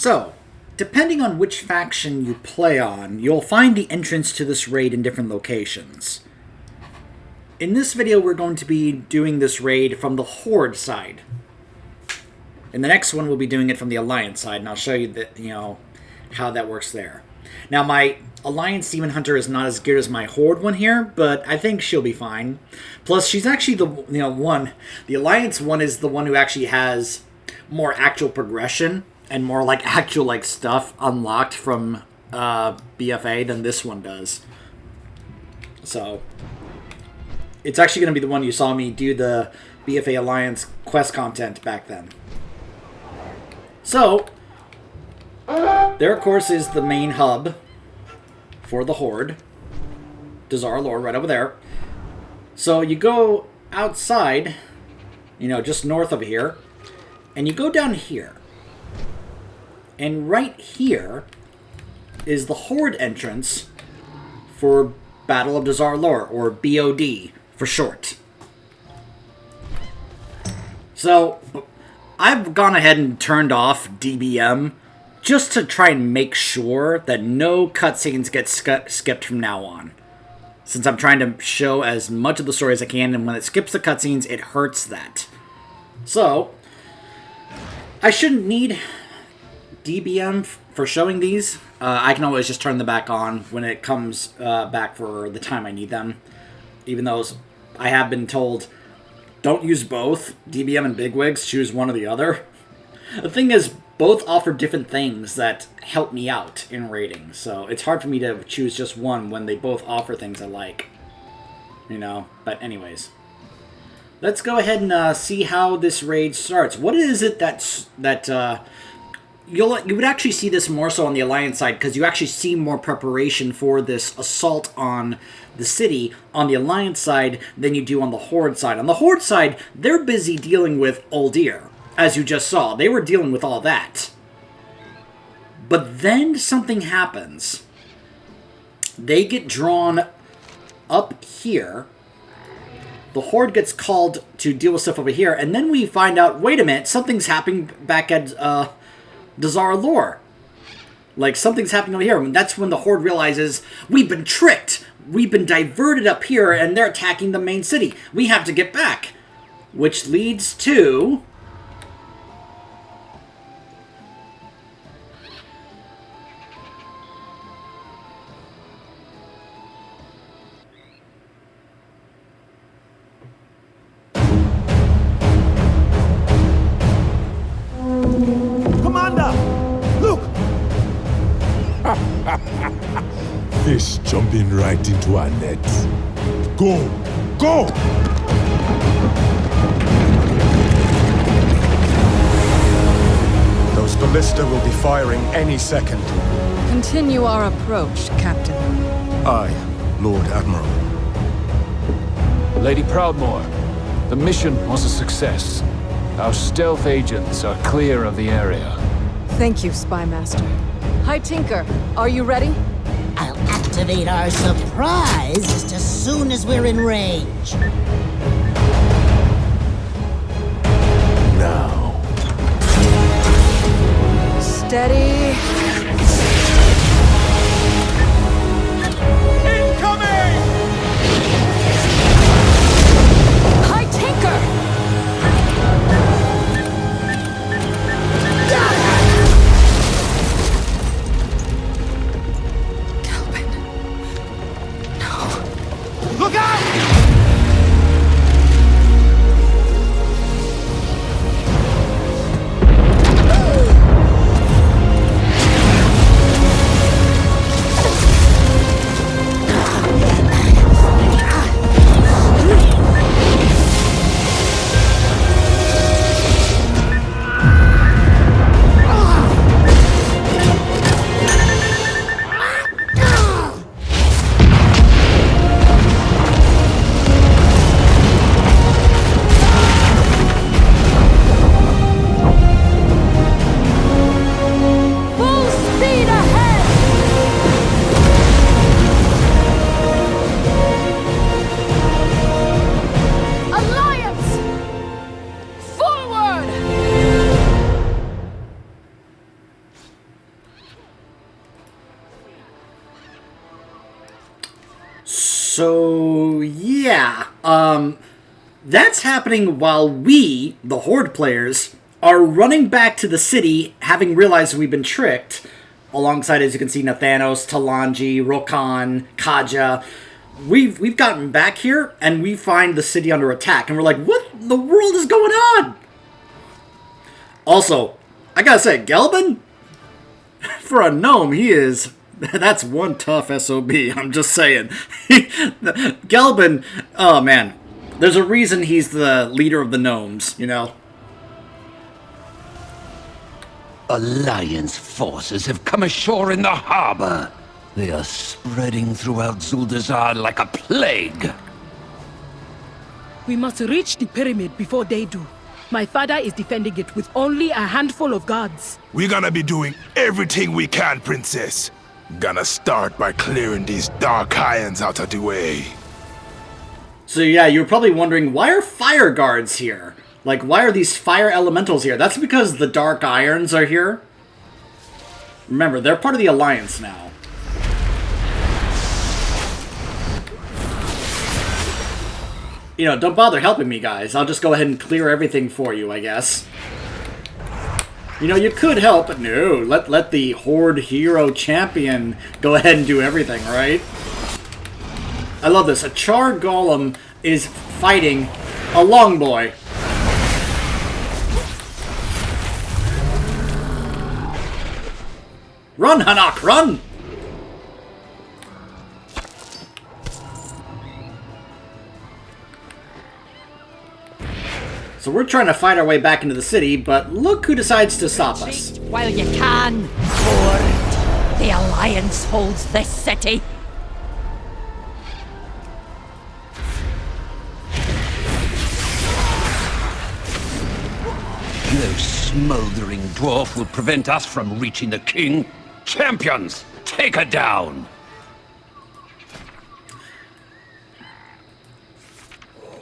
So, depending on which faction you play on, you'll find the entrance to this raid in different locations. In this video, we're going to be doing this raid from the Horde side. In the next one, we'll be doing it from the Alliance side, and I'll show you that, how that works there. Now, my Alliance Demon Hunter is not as good as my Horde one here, but I think she'll be fine. Plus, she's actually the one. The Alliance one is the one who actually has more actual progression and more actual stuff unlocked from BFA than this one does. So it's actually going to be the one you saw me do the BFA Alliance quest content back then. So there, of course, is the main hub for the Horde. Dazar'alor, right over there. So you go outside, just north of here, and you go down here. And right here is the Horde entrance for Battle of Dazar'alor, or BOD for short. So I've gone ahead and turned off DBM just to try and make sure that no cutscenes get skipped from now on. Since I'm trying to show as much of the story as I can, and when it skips the cutscenes, it hurts that. So I shouldn't need DBM for showing these. I can always just turn them back on when it comes back for the time I need them. Even though I have been told, don't use both, DBM and Bigwigs, choose one or the other. The thing is, both offer different things that help me out in raiding, so it's hard for me to choose just one when they both offer things I like. But anyways. Let's go ahead and see how this raid starts. What is it that you would actually see this more so on the Alliance side, because you actually see more preparation for this assault on the city on the Alliance side than you do on the Horde side. On the Horde side, they're busy dealing with Uldir, as you just saw. They were dealing with all that. But then something happens. They get drawn up here. The Horde gets called to deal with stuff over here, and then we find out, wait a minute, something's happening back at Dazar'alor. Something's happening over here. And that's when the Horde realizes, we've been tricked. We've been diverted up here, and they're attacking the main city. We have to get back. Which leads to fish jumping right into our nets. Go! Go! Those ballista will be firing any second. Continue our approach, Captain. Aye, Lord Admiral. Lady Proudmoore, the mission was a success. Our stealth agents are clear of the area. Thank you, Spymaster. Hi, Tinker. Are you ready? I'll activate our surprise just as soon as we're in range. Now. Steady. Incoming! Hi, Tinker! Look out! So, yeah. That's happening while we, the Horde players, are running back to the city, having realized we've been tricked, alongside, as you can see, Nathanos, Talanji, Rokan, Kaja. We've gotten back here, and we find the city under attack, and we're like, what in the world is going on? Also, I gotta say, Gelbin, for a gnome, he is... That's one tough SOB, I'm just saying. Gelbin, oh man, there's a reason he's the leader of the gnomes, you know? Alliance forces have come ashore in the harbor. They are spreading throughout Zuldazar like a plague. We must reach the pyramid before they do. My father is defending it with only a handful of guards. We're gonna be doing everything we can, Princess. Gonna start by clearing these dark irons out of the way. So yeah, you're probably wondering, why are fire guards here? Like, why are these fire elementals here? That's because the dark irons are here. Remember, they're part of the Alliance now. You know, don't bother helping me, guys. I'll just go ahead and clear everything for you, I guess. You know, you could help, but no. Let the Horde hero champion go ahead and do everything, right? I love this. A Char Golem is fighting a Long Boy. Run, Hanak, run! So we're trying to fight our way back into the city, but look who decides to stop us. While you can, Horde. The Alliance holds this city. No smoldering dwarf will prevent us from reaching the king. Champions, take her down!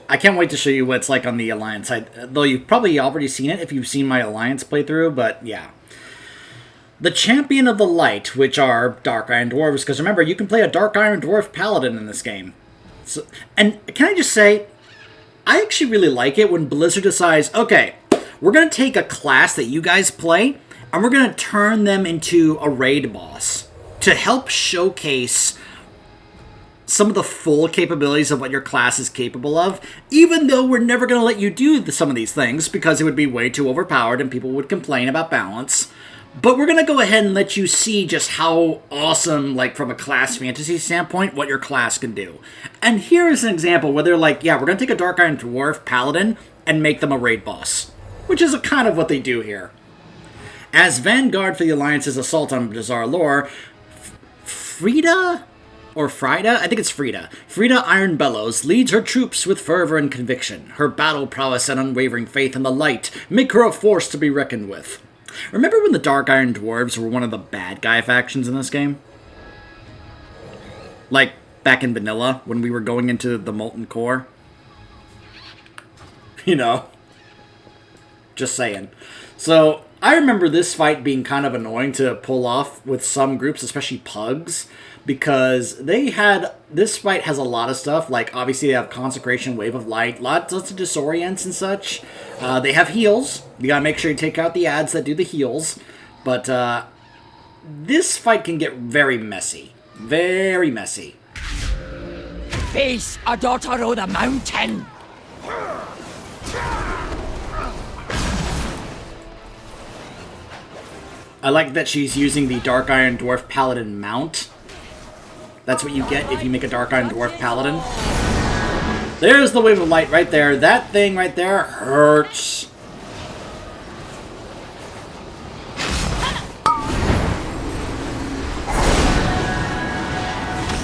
I can't wait to show you what it's like on the Alliance side, though you've probably already seen it if you've seen my Alliance playthrough, but yeah. The Champion of the Light, which are Dark Iron Dwarves, because remember, you can play a Dark Iron Dwarf Paladin in this game. So, and can I just say, I actually really like it when Blizzard decides, okay, we're going to take a class that you guys play, and we're going to turn them into a raid boss to help showcase some of the full capabilities of what your class is capable of, even though we're never going to let you do some of these things because it would be way too overpowered and people would complain about balance. But we're going to go ahead and let you see just how awesome, like from a class fantasy standpoint, what your class can do. And here is an example where they're like, yeah, we're going to take a Dark Iron Dwarf Paladin and make them a raid boss, which is kind of what they do here. As vanguard for the Alliance's assault on Dazar'alor, Frida? Or Frida? I think it's Frida. Frida Iron Bellows leads her troops with fervor and conviction. Her battle prowess and unwavering faith in the light make her a force to be reckoned with. Remember when the Dark Iron Dwarves were one of the bad guy factions in this game? Like, back in vanilla, when we were going into the Molten Core? You know? Just saying. So, I remember this fight being kind of annoying to pull off with some groups, especially pugs, because they had, this fight has a lot of stuff, like obviously they have Consecration, Wave of Light, lots of disorients and such. They have heals. You gotta make sure you take out the ads that do the heals, but this fight can get very messy. Very messy. Face a daughter of the mountain. I like that she's using the Dark Iron Dwarf Paladin mount. That's what you get if you make a Dark Iron Dwarf Paladin. There's the Wave of Light right there. That thing right there hurts.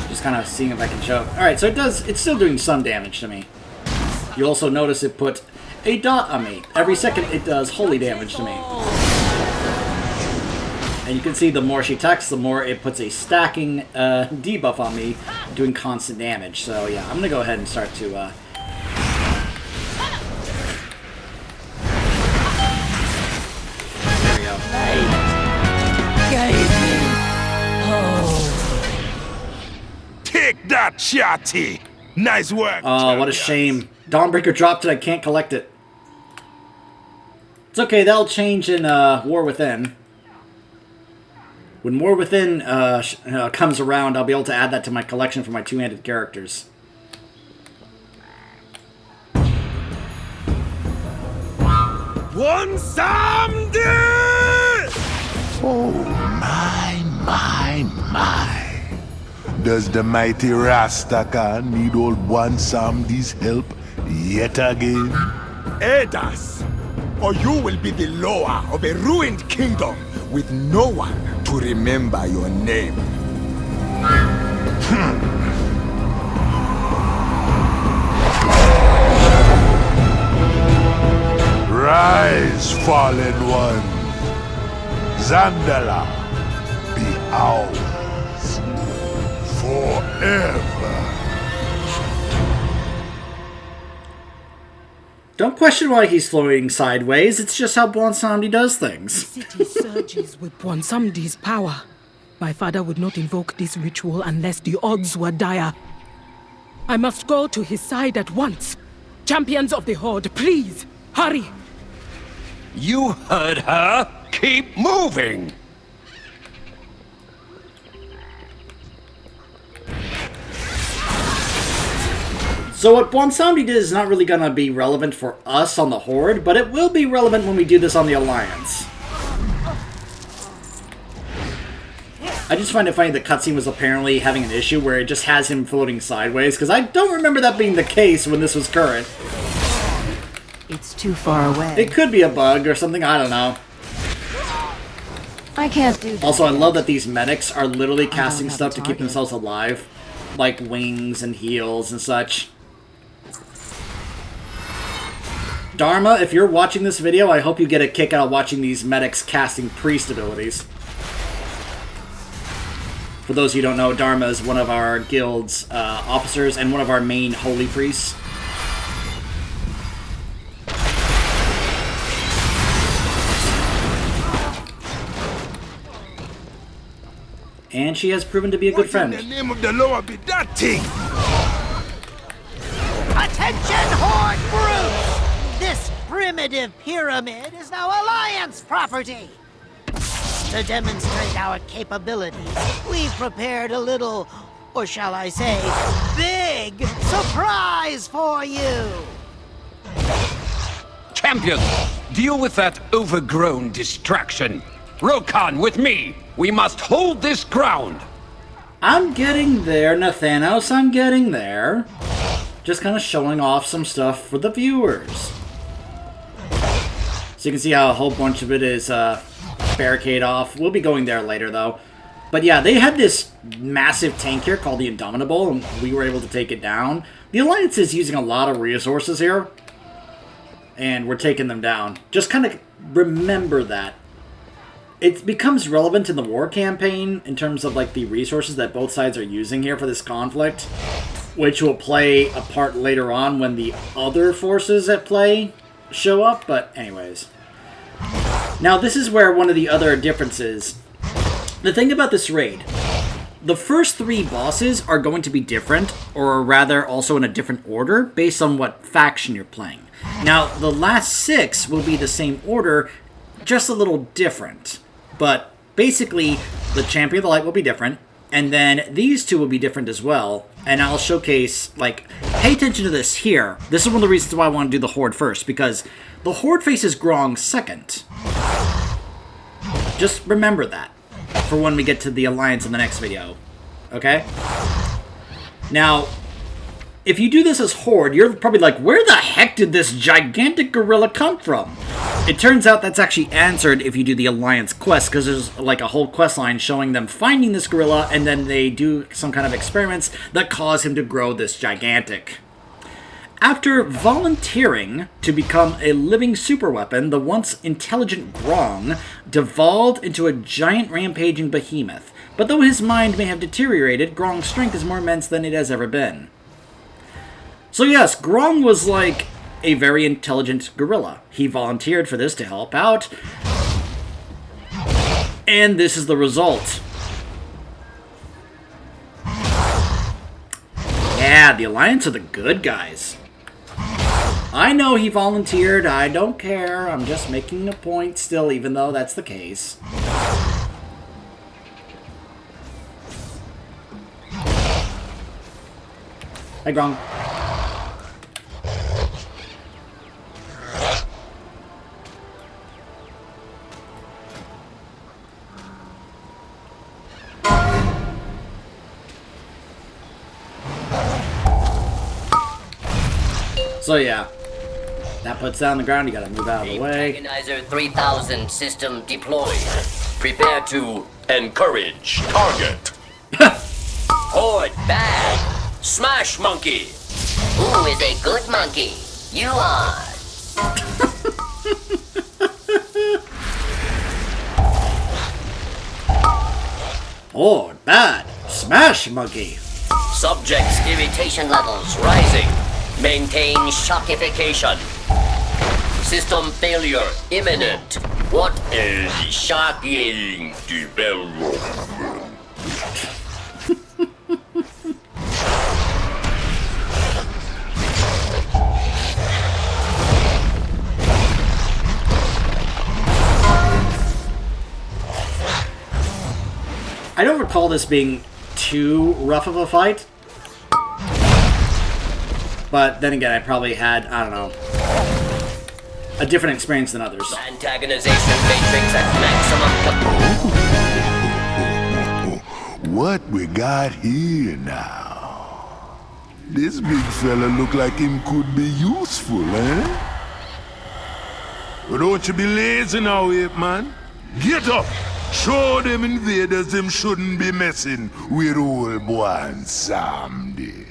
Just kind of seeing if I can show. Alright, so it's still doing some damage to me. You also notice it put a dot on me. Every second it does holy damage to me. And you can see the more she attacks, the more it puts a stacking debuff on me, doing constant damage. So yeah, I'm going to go ahead and start to... There we go. Guide me. Take that, Chatty. Nice work. Oh, what a champions. shame. Dawnbreaker dropped it. I can't collect it. It's okay. That'll change in War Within. When War Within comes around, I'll be able to add that to my collection for my two-handed characters. One someday! Oh, my. Does the mighty Rastakan need old One Samdi's help yet again? Aid us, or you will be the lower of a ruined kingdom with no one to remember your name. Rise, fallen one. Zandala, be ours forever. Don't question why he's floating sideways. It's just how Bwansamdi does things. The city surges with Bwansamdi's power. My father would not invoke this ritual unless the odds were dire. I must go to his side at once. Champions of the Horde, please, hurry! You heard her! Keep moving! So what Bwansamdi did is not really going to be relevant for us on the Horde, but it will be relevant when we do this on the Alliance. I just find it funny the cutscene was apparently having an issue where it just has him floating sideways, because I don't remember that being the case when this was current. It's too far away. It could be a bug or something, I don't know. I can't do that. Also, I love that these medics are literally casting stuff to keep themselves alive. Like wings and heals and such. Dharma, if you're watching this video, I hope you get a kick out of watching these medics casting priest abilities. For those who don't know, Dharma is one of our guild's officers and one of our main holy priests. And she has proven to be a good friend. What in the name of the Lord be that thing? Attention, Horde brutes! This primitive pyramid is now Alliance property. To demonstrate our capabilities, we've prepared a little, or shall I say, big surprise for you. Champion, deal with that overgrown distraction. Rokan, with me! We must hold this ground! I'm getting there, Nathanos, I'm getting there. Just kind of showing off some stuff for the viewers. So you can see how a whole bunch of it is barricade off. We'll be going there later, though. But yeah, they had this massive tank here called the Indomitable, and we were able to take it down. The Alliance is using a lot of resources here, and we're taking them down. Just kind of remember that. It becomes relevant in the war campaign in terms of like the resources that both sides are using here for this conflict, which will play a part later on when the other forces at play show up, but anyways. Now this is where one of the other differences. The thing about this raid, the first 3 bosses are going to be different, or rather also in a different order, based on what faction you're playing. Now the last 6 will be the same order, just a little different. But basically, the Champion of the Light will be different, and then these 2 will be different as well. And I'll showcase, like, pay attention to this here. This is one of the reasons why I want to do the Horde first, because the Horde faces Grong second. Just remember that for when we get to the Alliance in the next video. Okay? Now, if you do this as Horde, you're probably like, where the heck did this gigantic gorilla come from? It turns out that's actually answered if you do the Alliance quest, because there's like a whole quest line showing them finding this gorilla, and then they do some kind of experiments that cause him to grow this gigantic. After volunteering to become a living superweapon, the once intelligent Grong devolved into a giant rampaging behemoth. But though his mind may have deteriorated, Grong's strength is more immense than it has ever been. So yes, Grong was like a very intelligent gorilla. He volunteered for this to help out. And this is the result. Yeah, the Alliance are the good guys. I know he volunteered. I don't care. I'm just making a point still, even though that's the case. Hey, Grong. So yeah, that puts that on the ground. You gotta move out of the way. Agonizer 3000 system deployed. Prepare to encourage target. Horde bad. Smash monkey. Who is a good monkey? You are. Horde bad. Smash monkey. Subject's irritation levels rising. Maintain shockification. System failure imminent. What is shocking development? I don't recall this being too rough of a fight. But then again, I probably had, I don't know, a different experience than others. Antagonization matrix at maximum. What we got here now? This big fella look like him could be useful, eh? But don't you be lazy now, ape man. Get up! Show them invaders them shouldn't be messing with old boy someday.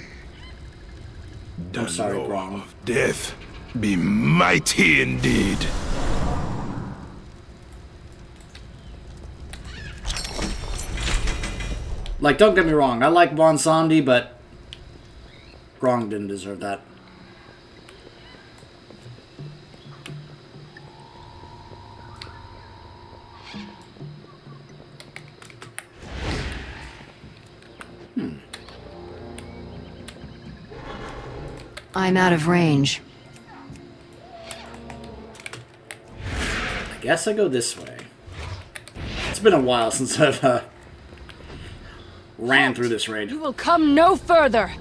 I'm sorry, law Grong. of death be mighty indeed. Like, don't get me wrong, I like Bon Samdi, but Grong didn't deserve that. I'm out of range. I guess I go this way. It's been a while since I've ran through this raid. You will come no further.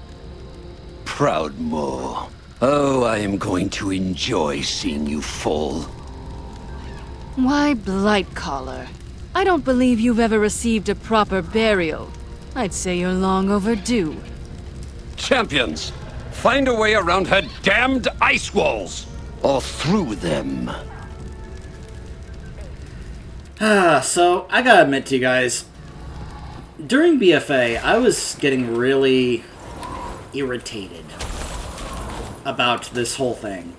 Proud Mo. Oh, I am going to enjoy seeing you fall. Why, Blightcaller? I don't believe you've ever received a proper burial. I'd say you're long overdue. Champions, find a way around her damned ice walls! Or through them. So, I gotta admit to you guys, during BFA, I was getting really irritated about this whole thing.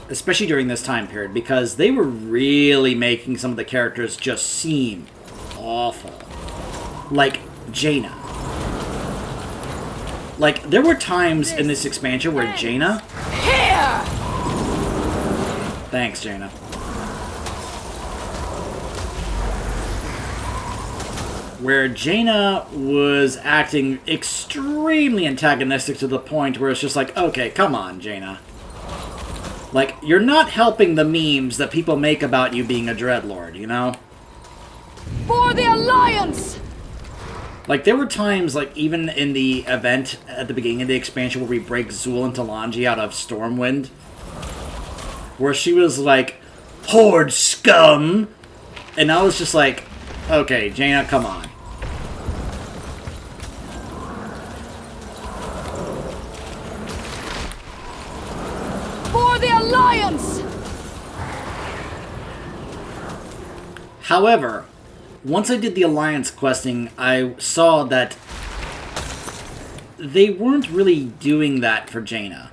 Especially during this time period, because they were really making some of the characters just seem awful. Like Jaina. Like, there were times in this expansion where Jaina... Here! Thanks, Jaina. Where Jaina was acting extremely antagonistic to the point where it's just like, okay, come on, Jaina. Like, you're not helping the memes that people make about you being a Dreadlord, you know? For the Alliance! Like, there were times, like, even in the event at the beginning of the expansion where we break Zul and Talanji out of Stormwind, where she was like, Horde scum! And I was just like, okay, Jaina, come on. For the Alliance! However, once I did the Alliance questing, I saw that they weren't really doing that for Jaina.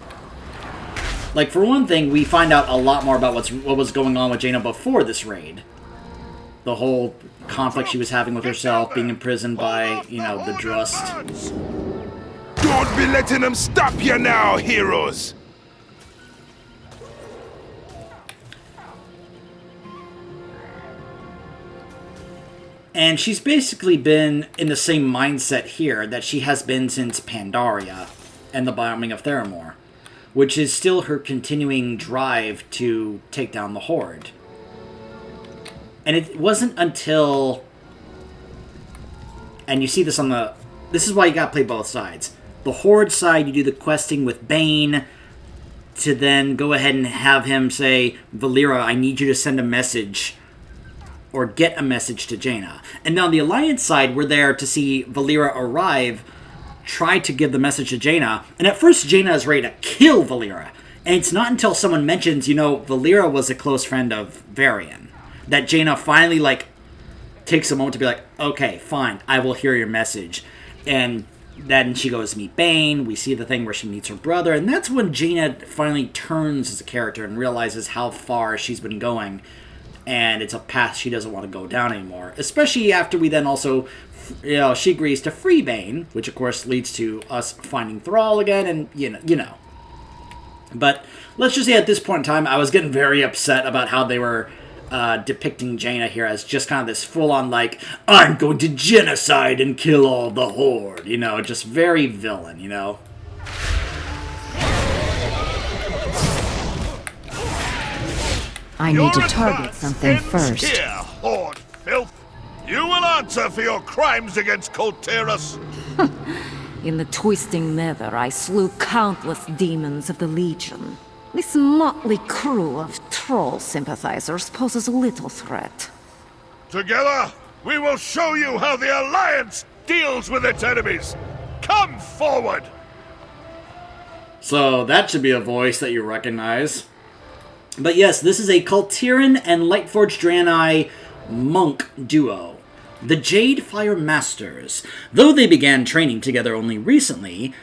Like, for one thing, we find out a lot more about what was going on with Jaina before this raid. The whole conflict she was having with herself, being imprisoned by, you know, the Drust. Don't be letting them stop you now, heroes! And she's basically been in the same mindset here that she has been since Pandaria. and the bombing of Theramore, which is still her continuing drive to take down the Horde. And it wasn't until... And you see this on the... This is why you gotta play both sides. The Horde side, you do the questing with Bane to then go ahead and have him say, Valera, I need you to send a message or get a message to Jaina. And now on the Alliance side, we're there to see Valera arrive, try to give the message to Jaina, and at first Jaina is ready to kill Valera. And it's not until someone mentions, you know, Valera was a close friend of Varian, that Jaina finally, like, takes a moment to be like, okay, fine, I will hear your message. And then she goes to meet Bane, we see the thing where she meets her brother, and that's when Jaina finally turns as a character and realizes how far she's been going, and it's a path she doesn't want to go down anymore. Especially after we then also, you know, she agrees to free Bane, which of course leads to us finding Thrall again, and you know. But let's just say at this point in time, I was getting very upset about how they were depicting Jaina here as just kind of this full-on, like, I'm going to genocide and kill all the Horde, you know, just very villain, you know. I need to target something first. Here, Horde filth. You will answer for your crimes against Colterus. In the Twisting Nether, I slew countless demons of the Legion. This motley crew of troll sympathizers poses little threat. Together, we will show you how the Alliance deals with its enemies. Come forward! So that should be a voice that you recognize. But yes, this is a Kultiran and Lightforged Draenei monk duo, the Jadefire Masters. Though they began training together only recently,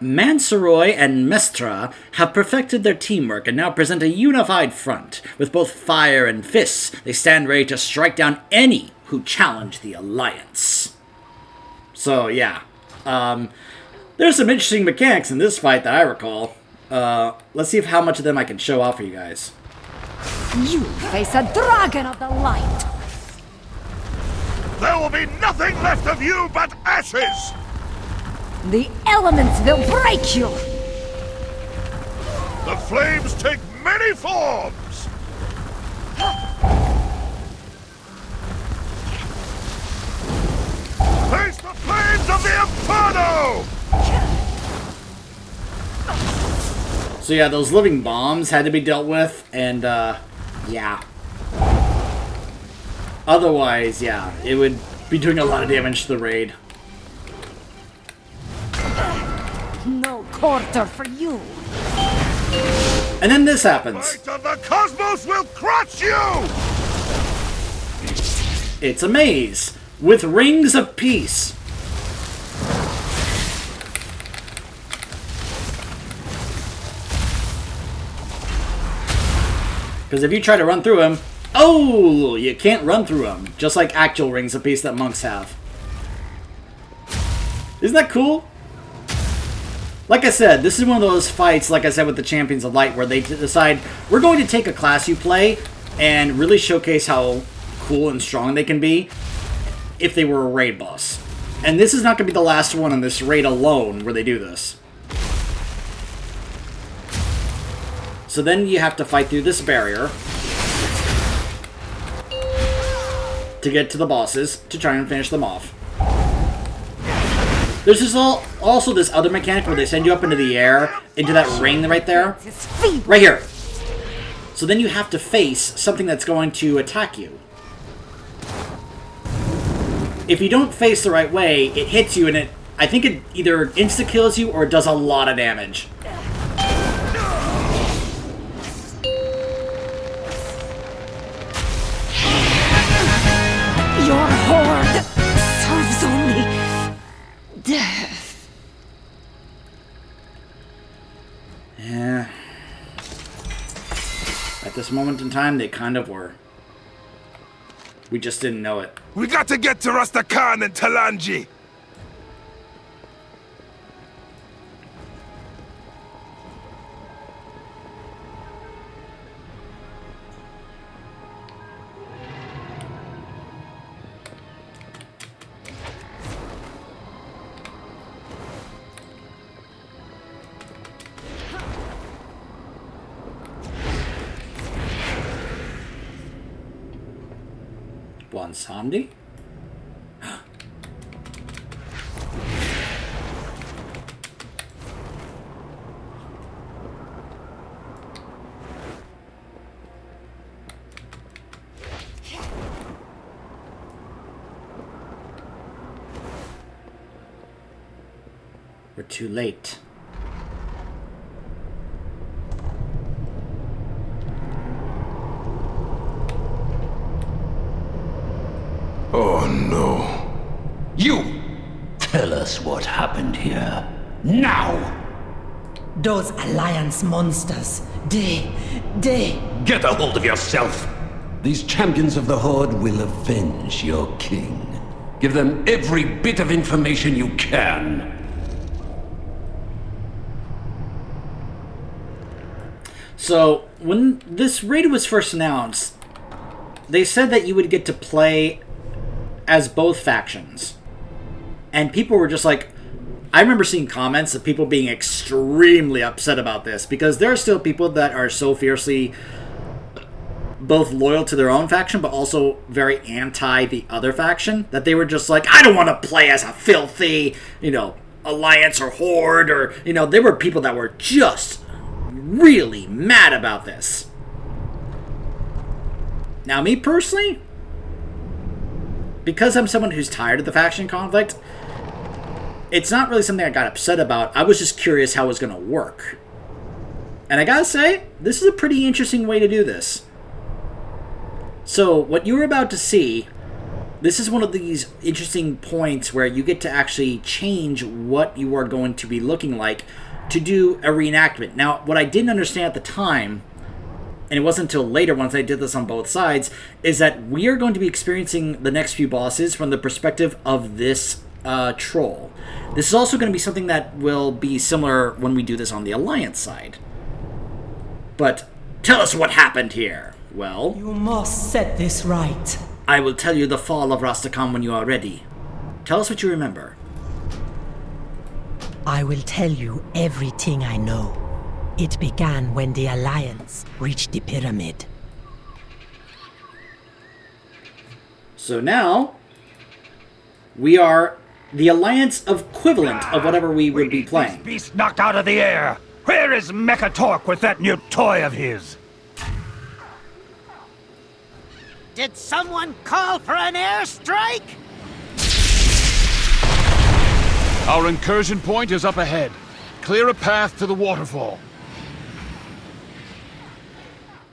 Mansaroy and Mestra have perfected their teamwork and now present a unified front. With both fire and fists, they stand ready to strike down any who challenge the Alliance. So yeah, there's some interesting mechanics in this fight that I recall. Let's see how much of them I can show off for you guys. You face a dragon of the light! There will be nothing left of you but ashes! The elements will break you! The flames take many forms! Face the flames of the Inferno! So yeah, those living bombs had to be dealt with, and yeah. Otherwise, yeah, it would be doing a lot of damage to the raid. No quarter for you! And then this happens. Light of the cosmos will crush you! It's a maze with rings of peace. Because if you try to run through him, oh, you can't run through him. Just like actual rings of peace that monks have. Isn't that cool? Like I said, this is one of those fights, like I said with the Champions of Light, where they decide, we're going to take a class you play and really showcase how cool and strong they can be if they were a raid boss. And this is not going to be the last one in this raid alone where they do this. So then you have to fight through this barrier to get to the bosses to try and finish them off. There's this also this other mechanic where they send you up into the air, into that ring right there. Right here. So then you have to face something that's going to attack you. If you don't face the right way, it hits you and I think it either insta-kills you or it does a lot of damage. Your horde serves only death. Yeah. At this moment in time, they kind of were. We just didn't know it. We got to get to Rastakhan and Talanji! Once handy. We're too late. Oh no. You! Tell us what happened here. Now! Those Alliance monsters, they... Get a hold of yourself! These champions of the Horde will avenge your king. Give them every bit of information you can. So, when this raid was first announced, they said that you would get to play as both factions. And people were just like... I remember seeing comments of people being extremely upset about this, because there are still people that are so fiercely both loyal to their own faction, but also very anti the other faction, that they were just like, I don't want to play as a filthy, Alliance or Horde, or, there were people that were just really mad about this. Now, me personally, because I'm someone who's tired of the faction conflict, it's not really something I got upset about. I was just curious how it was going to work. And I gotta say, this is a pretty interesting way to do this. So, what you're about to see, this is one of these interesting points where you get to actually change what you are going to be looking like to do a reenactment. Now, what I didn't understand at the time, and it wasn't until later once I did this on both sides, is that we are going to be experiencing the next few bosses from the perspective of this troll. This is also going to be something that will be similar when we do this on the Alliance side. But tell us what happened here. Well, you must set this right. I will tell you the fall of Rastakhan when you are ready. Tell us what you remember. I will tell you everything I know. It began when the Alliance reached the pyramid. So now, we are the Alliance equivalent of whatever we would be playing. Beast knocked out of the air! Where is Mecha Torque with that new toy of his? Did someone call for an airstrike? Our incursion point is up ahead. Clear a path to the waterfall.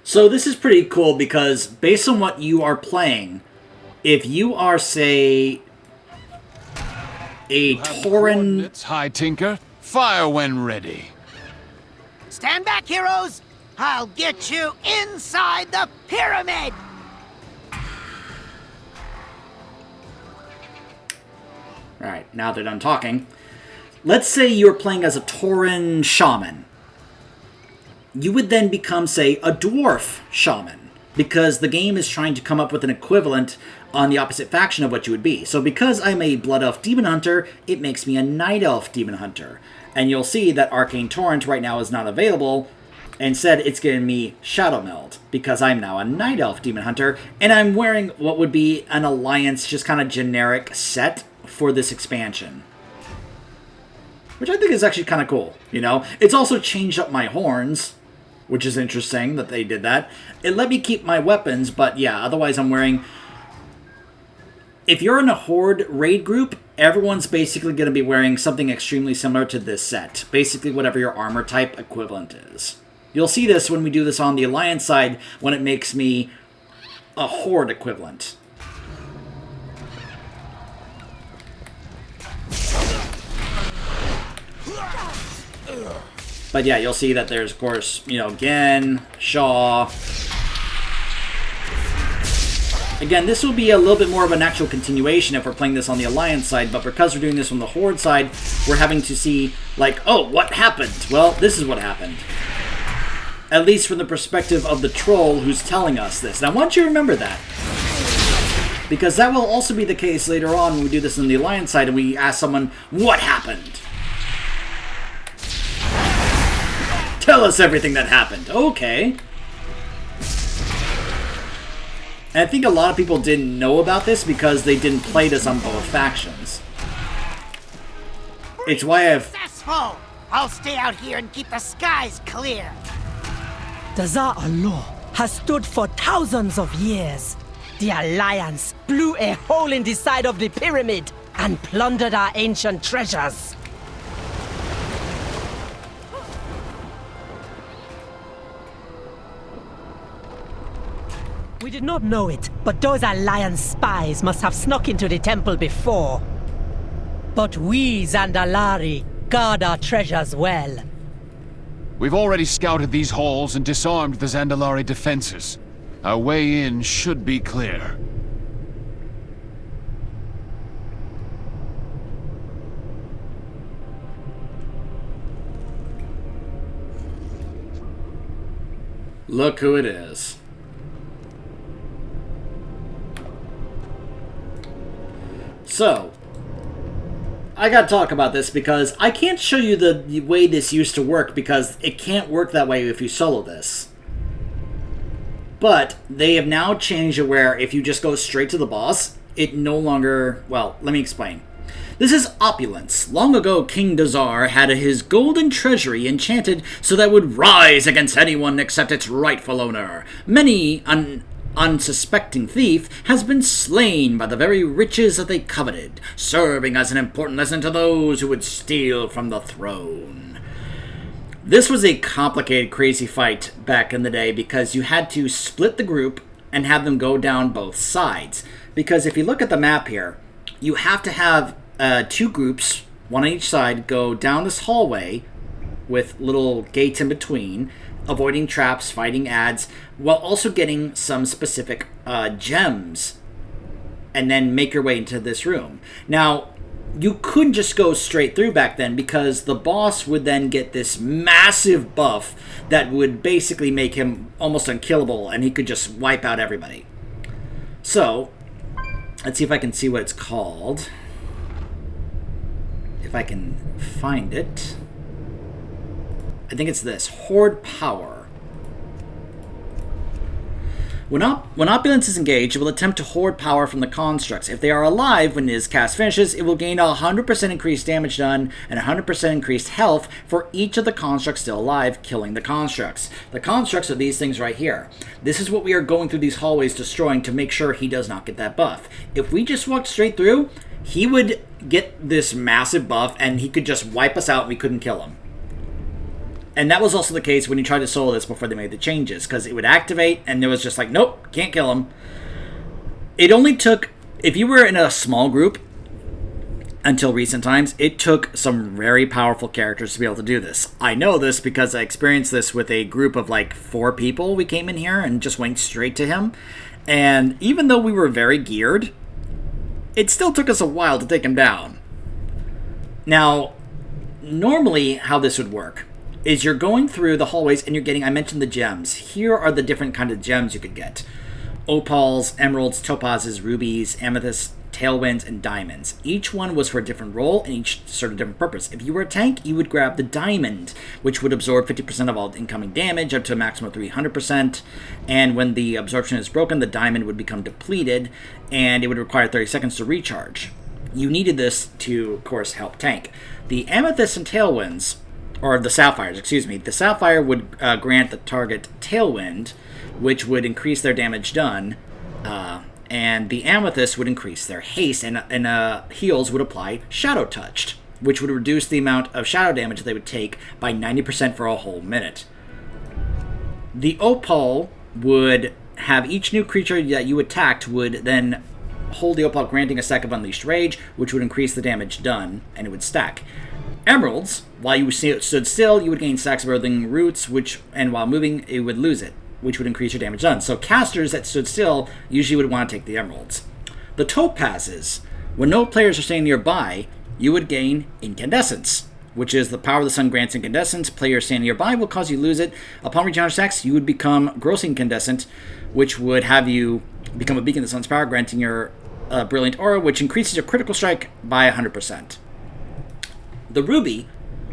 So this is pretty cool because based on what you are playing, if you are, say, a Tauren... High Tinker. Fire when ready. Stand back, heroes! I'll get you inside the pyramid! Alright, now they're done talking. Let's say you're playing as a Tauren shaman. You would then become, say, a dwarf shaman, because the game is trying to come up with an equivalent on the opposite faction of what you would be. So because I'm a Blood Elf Demon Hunter, it makes me a Night Elf Demon Hunter. And you'll see that Arcane Torrent right now is not available. Instead, it's giving me Shadow Meld, because I'm now a Night Elf Demon Hunter, and I'm wearing what would be an Alliance, just kind of generic set for this expansion. Which I think is actually kind of cool, It's also changed up my horns, which is interesting that they did that. It let me keep my weapons, but yeah, otherwise I'm wearing... If you're in a Horde raid group, everyone's basically going to be wearing something extremely similar to this set. Basically whatever your armor type equivalent is. You'll see this when we do this on the Alliance side, when it makes me a Horde equivalent. But yeah, you'll see that there's, of course, Gen, Shaw. Again, this will be a little bit more of an actual continuation if we're playing this on the Alliance side, but because we're doing this on the Horde side, we're having to see, like, oh, what happened? Well, this is what happened. At least from the perspective of the troll who's telling us this. And I want you to remember that. Because that will also be the case later on when we do this on the Alliance side and we ask someone, what happened? Tell us everything that happened. Okay. And I think a lot of people didn't know about this because they didn't play this on both factions. It's why I've... Successful! I'll stay out here and keep the skies clear. Dazar'alor has stood for thousands of years. The Alliance blew a hole in the side of the pyramid and plundered our ancient treasures. We did not know it, but those Alliance spies must have snuck into the temple before. But we, Zandalari, guard our treasures well. We've already scouted these halls and disarmed the Zandalari defenses. Our way in should be clear. Look who it is. So, I gotta talk about this because I can't show you the way this used to work because it can't work that way if you solo this. But they have now changed it where if you just go straight to the boss, it no longer... Well, let me explain. This is opulence. Long ago, King Dazar had his golden treasury enchanted so that it would rise against anyone except its rightful owner. Many unsuspecting thief has been slain by the very riches that they coveted, serving as an important lesson to those who would steal from the throne. This was a complicated, crazy fight back in the day because you had to split the group and have them go down both sides. Because if you look at the map here, you have to have two groups, one on each side, go down this hallway with little gates in between, avoiding traps, fighting ads, while also getting some specific gems, and then make your way into this room. Now, you couldn't just go straight through back then because the boss would then get this massive buff that would basically make him almost unkillable, and he could just wipe out everybody. So, let's see if I can see what it's called. If I can find it. I think it's this, Horde Power. When Opulence is engaged, it will attempt to hoard power from the constructs. If they are alive when his cast finishes, it will gain 100% increased damage done and 100% increased health for each of the constructs still alive, killing the constructs. The constructs are these things right here. This is what we are going through these hallways destroying to make sure he does not get that buff. If we just walked straight through, he would get this massive buff and he could just wipe us out and we couldn't kill him. And that was also the case when you tried to solo this before they made the changes, because it would activate, and it was just like, nope, can't kill him. It only took, if you were in a small group, until recent times, it took some very powerful characters to be able to do this. I know this because I experienced this with a group of like 4 people. We came in here and just went straight to him. And even though we were very geared, it still took us a while to take him down. Now, normally how this would work is you're going through the hallways and you're getting, I mentioned the gems. Here are the different kind of gems you could get. Opals, emeralds, topazes, rubies, amethysts, tailwinds, and diamonds. Each one was for a different role and each served a different purpose. If you were a tank, you would grab the diamond, which would absorb 50% of all incoming damage up to a maximum of 300%. And when the absorption is broken, the diamond would become depleted and it would require 30 seconds to recharge. You needed this to, of course, help tank. The amethysts and tailwinds, or the sapphires, excuse me. The sapphire would grant the target tailwind, which would increase their damage done, and the amethyst would increase their haste, and heals would apply shadow touched, which would reduce the amount of shadow damage they would take by 90% for a whole minute. The opal would have each new creature that you attacked would then hold the opal, granting a stack of Unleashed Rage, which would increase the damage done, and it would stack. Emeralds, while you stood still, you would gain stacks of earthling roots, and while moving, it would lose it, which would increase your damage done. So casters that stood still usually would want to take the emeralds. The topazes, when no players are staying nearby, you would gain incandescence, which is the power of the sun grants incandescence. Players standing nearby will cause you to lose it. Upon reaching 100 stacks, you would become gross incandescent, which would have you become a beacon of the sun's power, granting your brilliant aura, which increases your critical strike by 100%. The ruby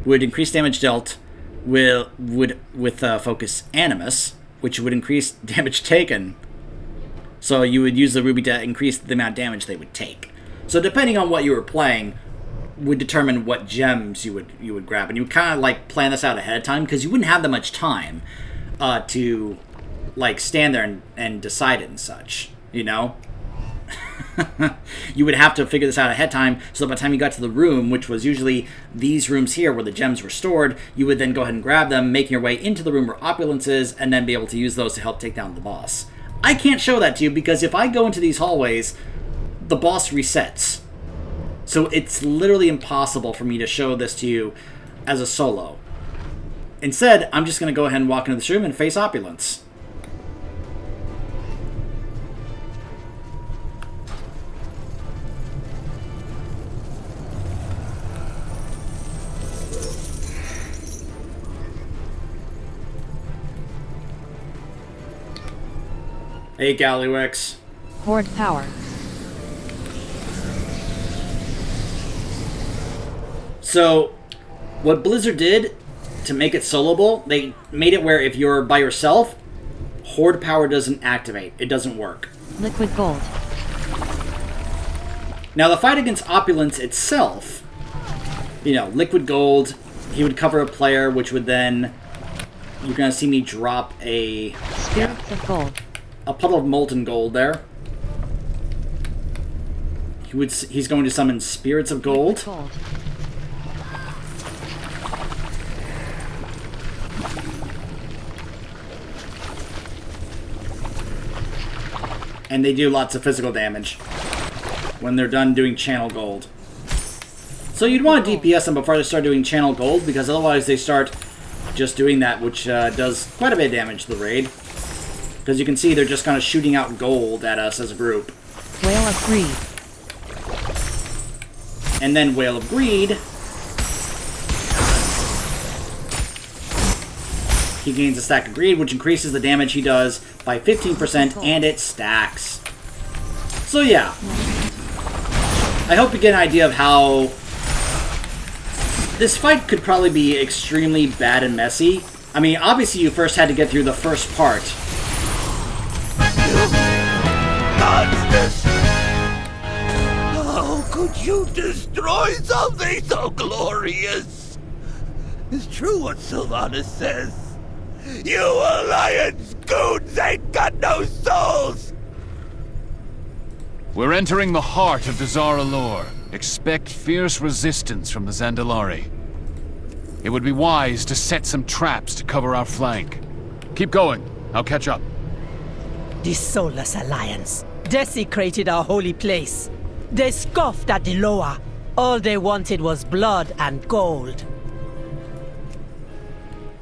would increase damage dealt with focus animus, which would increase damage taken So you would use the ruby to increase the amount of damage they would take. So depending on what you were playing would determine what gems you would grab. And you would kind of like plan this out ahead of time because you wouldn't have that much time to like stand there and decide it and such, you know? You would have to figure this out ahead of time, so that by the time you got to the room, which was usually these rooms here where the gems were stored, you would then go ahead and grab them, making your way into the room where opulence is, and then be able to use those to help take down the boss. I can't show that to you because if I go into these hallways, the boss resets. So it's literally impossible for me to show this to you as a solo. Instead, I'm just going to go ahead and walk into this room and face opulence. Hey, Gallywix. Horde power. So, what Blizzard did to make it soloable, they made it where if you're by yourself, Horde power doesn't activate. It doesn't work. Liquid gold. Now, the fight against Opulence itself, you know, Liquid Gold, he would cover a player, which would then... You're going to see me drop a... Spirits of gold. A puddle of molten gold there. He's going to summon Spirits of Gold. Gold. And they do lots of physical damage when they're done doing Channel Gold. So you'd want to DPS them before they start doing Channel Gold, because otherwise they start just doing that, which does quite a bit of damage to the raid. Because you can see they're just kind of shooting out gold at us as a group. Whale of Greed. And then Whale of Greed. He gains a stack of greed, which increases the damage he does by 15%, and it stacks. So yeah. I hope you get an idea of how this fight could probably be extremely bad and messy. I mean, obviously you first had to get through the first part. How could you destroy something so glorious? It's true what Sylvanas says. You Alliance goons ain't got no souls! We're entering the heart of Dazar'alor. Expect fierce resistance from the Zandalari. It would be wise to set some traps to cover our flank. Keep going. I'll catch up. The Soulless Alliance desecrated our holy place. They scoffed at the Loa. All they wanted was blood and gold.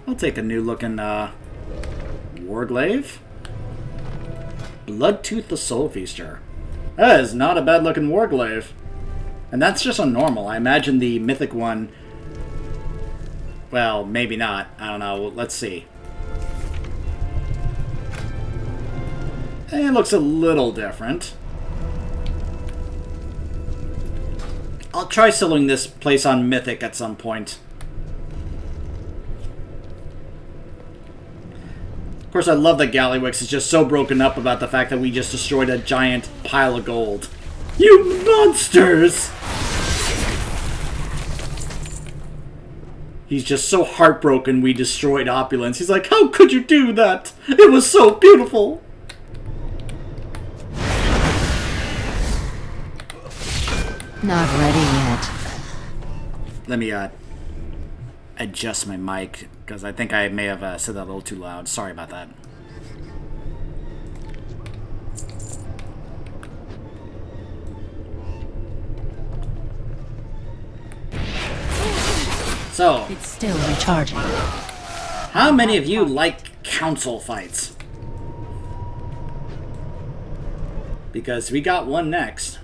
I'll take a new looking Warglaive. Bloodtooth the Soul Feaster. That is not a bad looking Warglaive. And that's just a normal. I imagine the mythic one... Well, maybe not. I don't know. Let's see. It looks a little different. I'll try soloing this place on Mythic at some point. Of course, I love that Gallywix is just so broken up about the fact that we just destroyed a giant pile of gold. You monsters! He's just so heartbroken we destroyed Opulence. He's like, how could you do that? It was so beautiful! Not ready yet. Let me adjust my mic, because I think I may have said that a little too loud. Sorry about that. So, It's still recharging. how many of you like council fights? Because we got one next.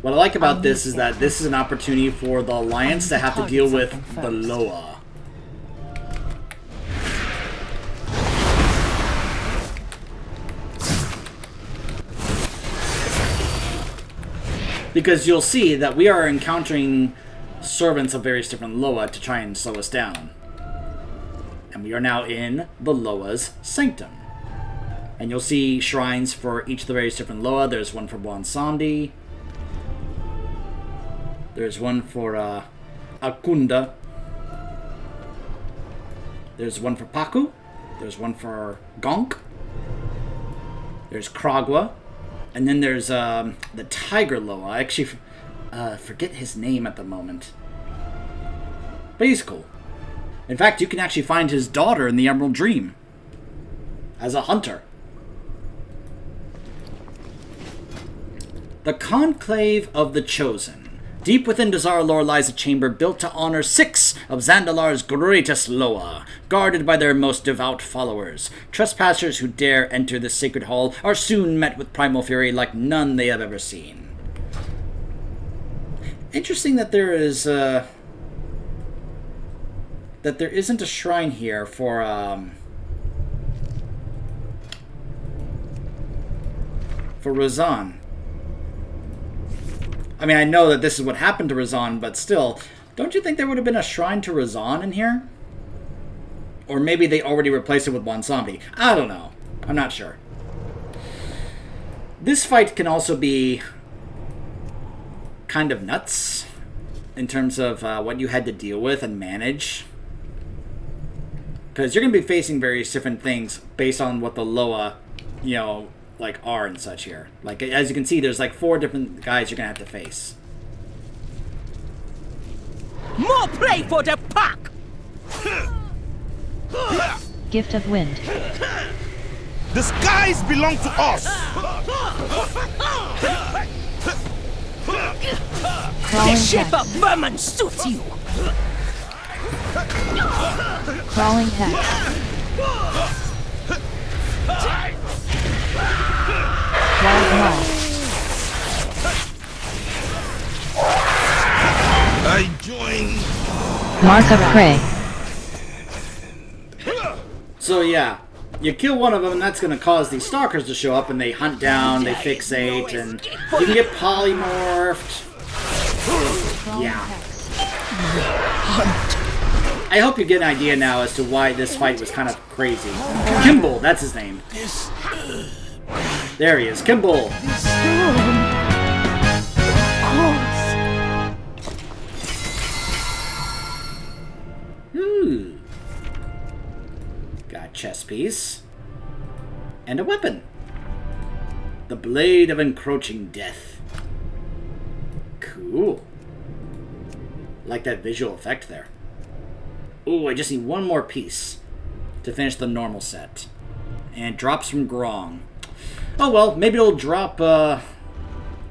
What I like about this is that this is an opportunity for the Alliance to have to deal with the Loa. Because you'll see that we are encountering servants of various different Loa to try and slow us down. And we are now in the Loa's Sanctum. And you'll see shrines for each of the various different Loa. There's one for Bwansandi. There's one for Akunda. There's one for Paku. There's one for Gonk. There's Kragwa. And then there's the Tiger Loa. I actually forget his name at the moment. But he's cool. In fact, you can actually find his daughter in the Emerald Dream as a hunter. The Conclave of the Chosen. Deep within Dazar'alor lies a chamber built to honor 6 of Zandalar's greatest Loa, guarded by their most devout followers. Trespassers who dare enter the sacred hall are soon met with primal fury like none they have ever seen. Interesting that there is that there isn't a shrine here for Razan. I mean, I know that this is what happened to Razan, but still, don't you think there would have been a shrine to Razan in here? Or maybe they already replaced it with Bwansandi. I don't know. I'm not sure. This fight can also be kind of nuts in terms of what you had to deal with and manage. Because you're going to be facing various different things based on what the Loa, you know, like are and such here. Like, as you can see, there's like 4 different guys you're gonna have to face. More prey for the pack! Gift of Wind. The skies belong to us! Crawling The shape hex. of vermin suits you! Crawling hex. Wild Moth. I join. Mark of Prey. So yeah, you kill one of them and that's going to cause these stalkers to show up and they hunt down, they fixate, and you can get polymorphed. Yeah. I hope you get an idea now as to why this fight was kind of crazy. Kimball, that's his name. There he is, Kimball. Got a chest piece. And a weapon. The Blade of Encroaching Death. Cool. Like that visual effect there. Ooh, I just need one more piece to finish the normal set. And drops from Grong. Oh well, maybe it'll drop on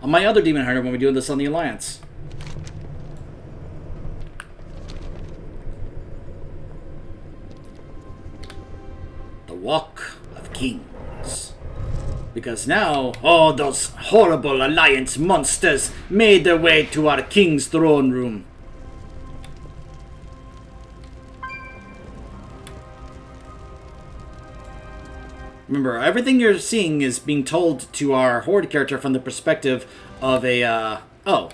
my other Demon Hunter when we do this on the Alliance. The Walk of Kings. Because now, all those horrible Alliance monsters made their way to our King's throne room. Remember, everything you're seeing is being told to our Horde character from the perspective of a, oh.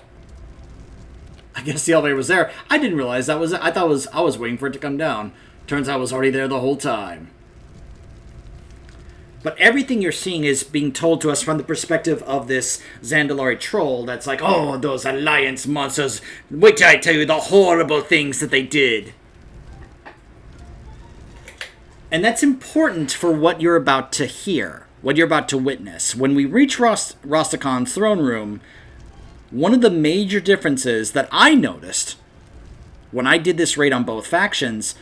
I guess the elevator was there. I didn't realize that was it. I was waiting for it to come down. Turns out I was already there the whole time. But everything you're seeing is being told to us from the perspective of this Zandalari troll that's like, oh, those Alliance monsters. Wait till I tell you the horrible things that they did. And that's important for what you're about to hear, what you're about to witness. When we reach Rastakan's throne room, one of the major differences that I noticed when I did this raid on both factions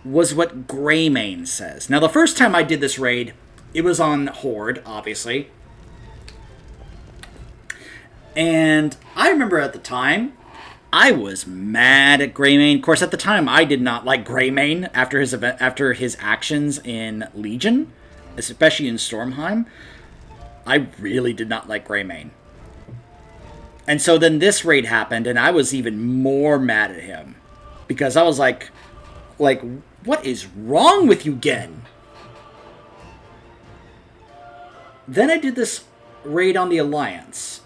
was what Greymane says. Now, the first time I did this raid, it was on Horde, obviously. And I remember at the time, I was mad at Greymane. Of course, at the time, I did not like Greymane after his actions in Legion, especially in Stormheim. I really did not like Greymane. And so then this raid happened, and I was even more mad at him. Because I was like, what is wrong with you, Gen? Then I did this raid on the Alliance.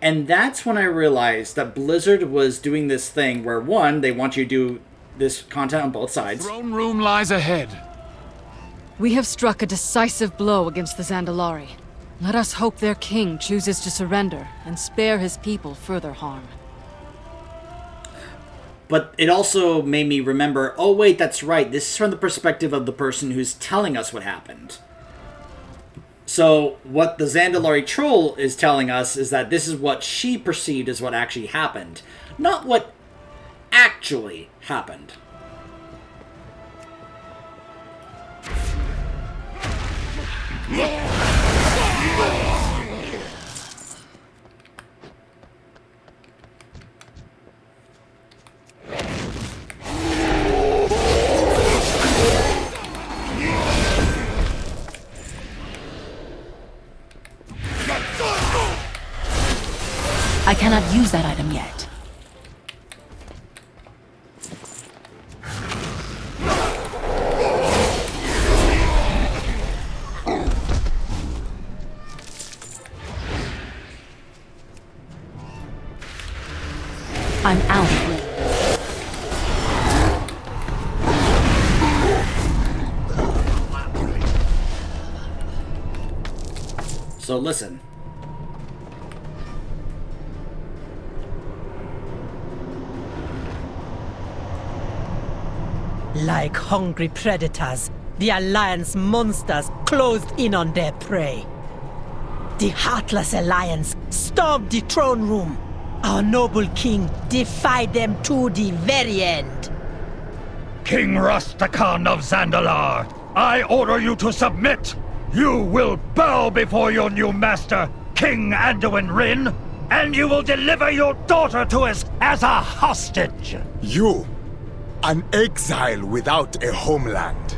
And that's when I realized that Blizzard was doing this thing where, one, they want you to do this content on both sides. Throne room lies ahead. We have struck a decisive blow against the Zandalari. Let us hope their king chooses to surrender and spare his people further harm. But it also made me remember, oh wait, that's right, this is from the perspective of the person who's telling us what happened. So what the Zandalari troll is telling us is that this is what she perceived as what actually happened, not what actually happened. I cannot use that item yet. I'm out of range. So listen. Like hungry predators, the Alliance monsters closed in on their prey. The Heartless Alliance stormed the throne room. Our noble king defied them to the very end. King Rastakhan of Zandalar, I order you to submit! You will bow before your new master, King Anduin Rin, and you will deliver your daughter to us as a hostage! You, an exile without a homeland.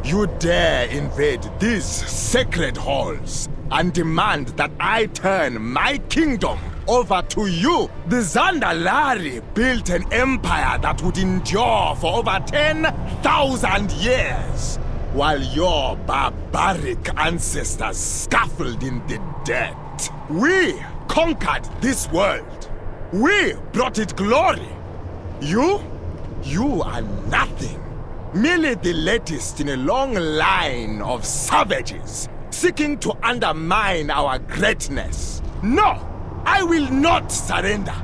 You dare invade these sacred halls and demand that I turn my kingdom over to you. The Zandalari built an empire that would endure for over 10,000 years, while your barbaric ancestors scuffled in the dirt. We conquered this world. We brought it glory. You are nothing. Merely the latest in a long line of savages seeking to undermine our greatness. No! I will not surrender,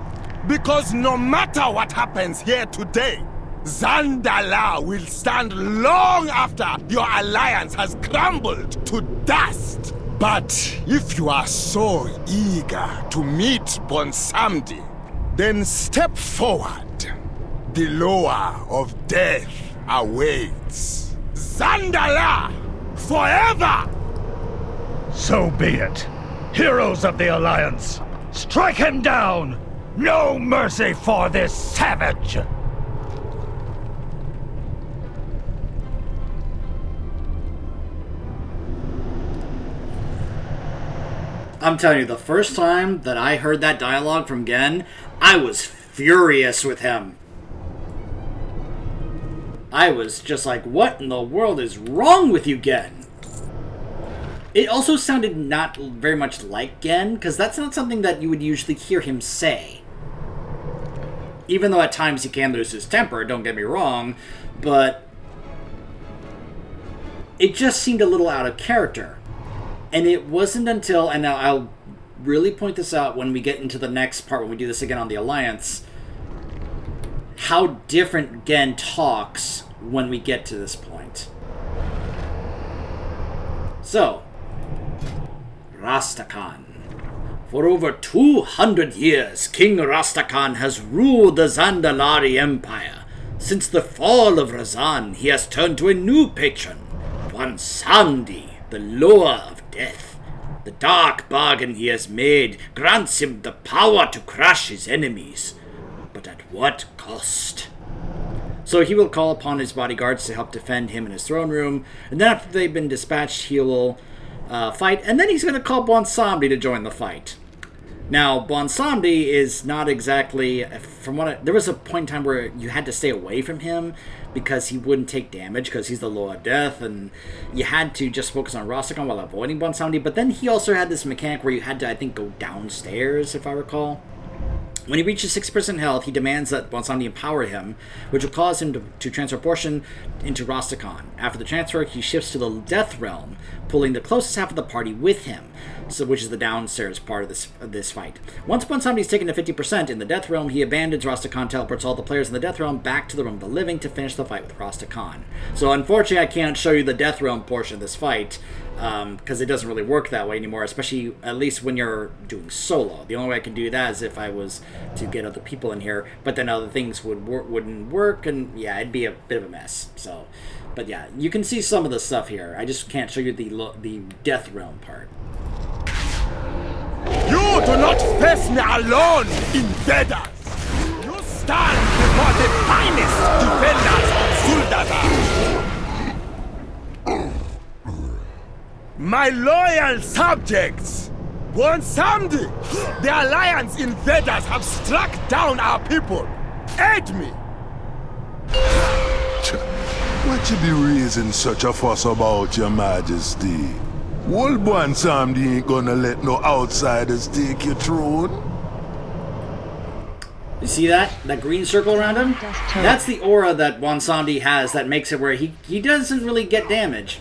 because no matter what happens here today, Zandalar will stand long after your alliance has crumbled to dust. But if you are so eager to meet Bonsamdi, then step forward. The lower of death awaits. Zandalar, forever! So be it. Heroes of the Alliance, strike him down! No mercy for this savage! I'm telling you, the first time that I heard that dialogue from Gen, I was furious with him. I was just like, what in the world is wrong with you, Gen? It also sounded not very much like Gen, because that's not something that you would usually hear him say. Even though at times he can lose his temper, don't get me wrong, but it just seemed a little out of character. And it wasn't until, and now I'll really point this out when we get into the next part, when we do this again on the Alliance, how different Gen talks when we get to this point. So, Rastakhan. For over 200 years, King Rastakhan has ruled the Zandalari Empire. Since the fall of Razan, he has turned to a new patron, Bonsamdi, the lower of death. The dark bargain he has made grants him the power to crush his enemies. But at what cost? So he will call upon his bodyguards to help defend him in his throne room, and then after they've been dispatched, he will fight, and then he's going to call Bonsamdi to join the fight. Now, Bonsomdi is not exactly, there was a point in time where you had to stay away from him because he wouldn't take damage because he's the Lord of Death, and you had to just focus on Rastakhan while avoiding Bonsomdi. But then he also had this mechanic where you had to, I think, go downstairs, if I recall. When he reaches 6% health, he demands that Bonsomdi empower him, which will cause him to transfer a portion into Rastakhan. After the transfer, he shifts to the Death Realm, pulling the closest half of the party with him, which is the downstairs part of this fight. Once Bonsomdi is taken to 50% in the Death Realm, he abandons Rastakhan, teleports all the players in the Death Realm back to the Realm of the Living to finish the fight with Rastakhan. So unfortunately, I can't show you the Death Realm portion of this fight, because it doesn't really work that way anymore, especially at least when you're doing solo. The only way I can do that is if I was to get other people in here, but then other things wouldn't work, and yeah, it'd be a bit of a mess. So, but yeah, you can see some of the stuff here. I just can't show you the Death Realm part. You do not face me alone, invaders! You stand before the finest defenders of Zuldazar! My loyal subjects! Bonsomdi! The Alliance invaders have struck down our people! Aid me! What you be raising such a fuss about, Your Majesty? Old Bonsomdi ain't gonna let no outsiders take your throne. You see that? That green circle around him? That's the aura that Bonsomdi has that makes it where he doesn't really get damage.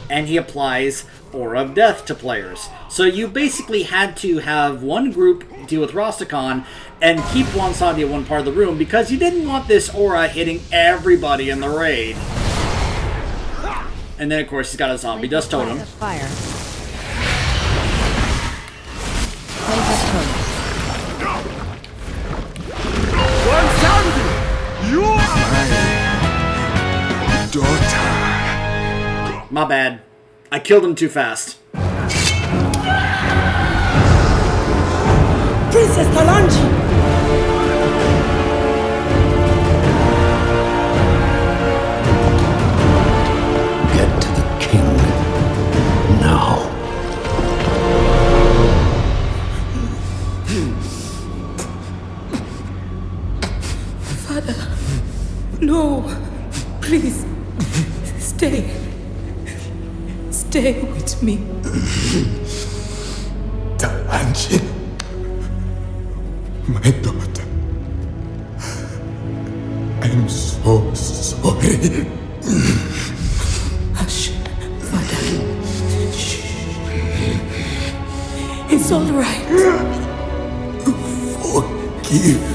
And he applies Aura of Death to players. So you basically had to have one group deal with Rastakhan and keep Bonsomdi at one part of the room because you didn't want this aura hitting everybody in the raid. And then, of course, he's got a zombie dust totem. Fire. Bonsomdi! You daughter. My bad. I killed him too fast. Princess Talanji! Get to the king. Now. Father, no. Please, stay. Stay with me. Talanji, my daughter, I'm so sorry. Hush, Father. Shh. It's all right. Forgive me.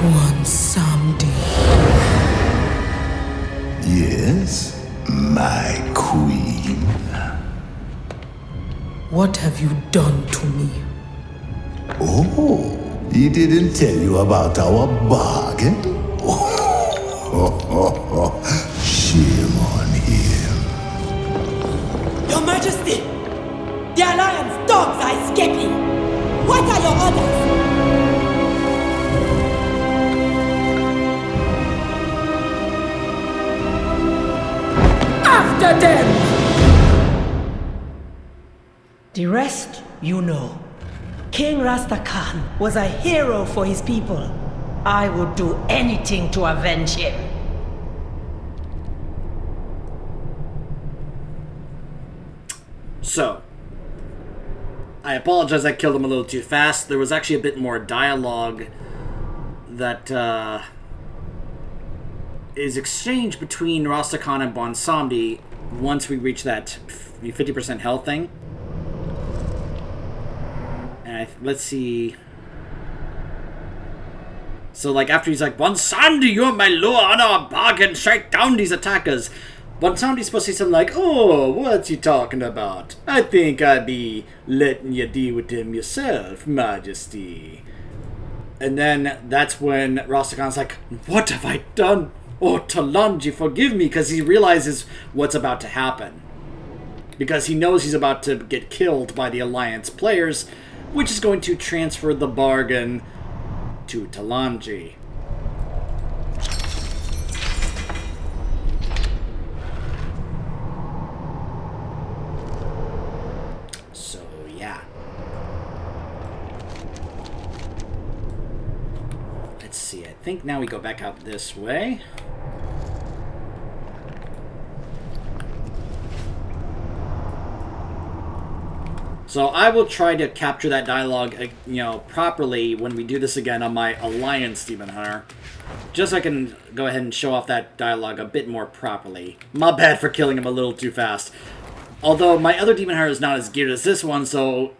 Bonsomdi. Yes, my queen. What have you done to me? Oh, he didn't tell you about our bargain? Shame on him. Your Majesty! The Alliance dogs are escaping! What are your orders? After them! The rest, you know. King Rastakhan was a hero for his people. I would do anything to avenge him. So, I apologize I killed him a little too fast. There was actually a bit more dialogue that is exchanged between Rastakhan and Bonsomdi once we reach that 50% health thing. And let's see. So, like, after he's like, Bonsomdi, you're my low honor bargain, strike down these attackers. Bonsomdi's supposed to say something like, oh, what's he talking about? I think I'd be letting you deal with him yourself, Majesty. And then that's when Rastakan's like, what have I done? Oh, Talanji, forgive me, because he realizes what's about to happen. Because he knows he's about to get killed by the Alliance players, which is going to transfer the bargain to Talanji. So, yeah. Let's see, I think now we go back out this way. So I will try to capture that dialogue, properly when we do this again on my Alliance Demon Hunter. Just so I can go ahead and show off that dialogue a bit more properly. My bad for killing him a little too fast. Although my other Demon Hunter is not as geared as this one, so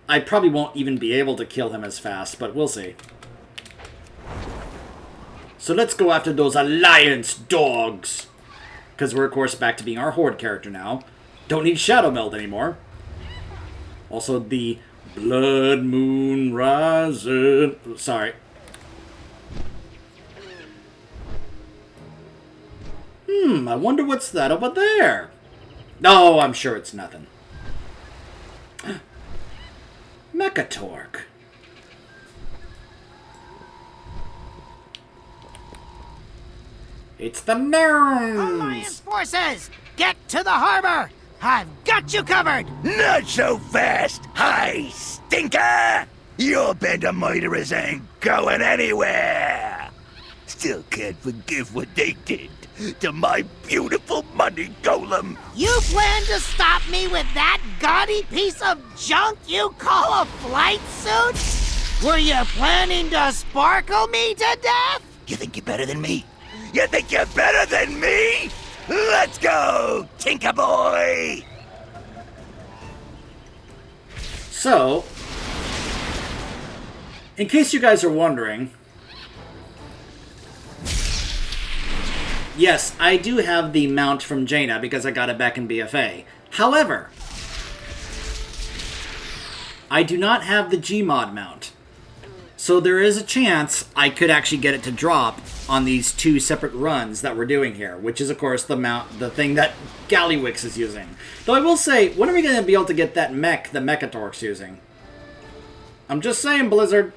I probably won't even be able to kill him as fast, but we'll see. So let's go after those Alliance dogs. Because we're, of course, back to being our Horde character now. Don't need Shadow Meld anymore. Also, the Blood Moon Rising. Sorry. I wonder what's that over there. No, I'm sure it's nothing. Mechatork. It's the Nerms! Alliance forces! Get to the harbor! I've got you covered! Not so fast, hi, stinker! Your band of murderers ain't going anywhere! Still can't forgive what they did to my beautiful money golem. You plan to stop me with that gaudy piece of junk you call a flight suit? Were you planning to sparkle me to death? You think you're better than me? You think you're better than me? Let's go, Tinker Boy! So, in case you guys are wondering, yes, I do have the mount from Jaina because I got it back in BFA. However, I do not have the Gmod mount. So there is a chance I could actually get it to drop on these two separate runs that we're doing here, which is, of course, the thing that Gallywix is using. Though I will say, when are we going to be able to get that mech the Mechatork's using? I'm just saying, Blizzard.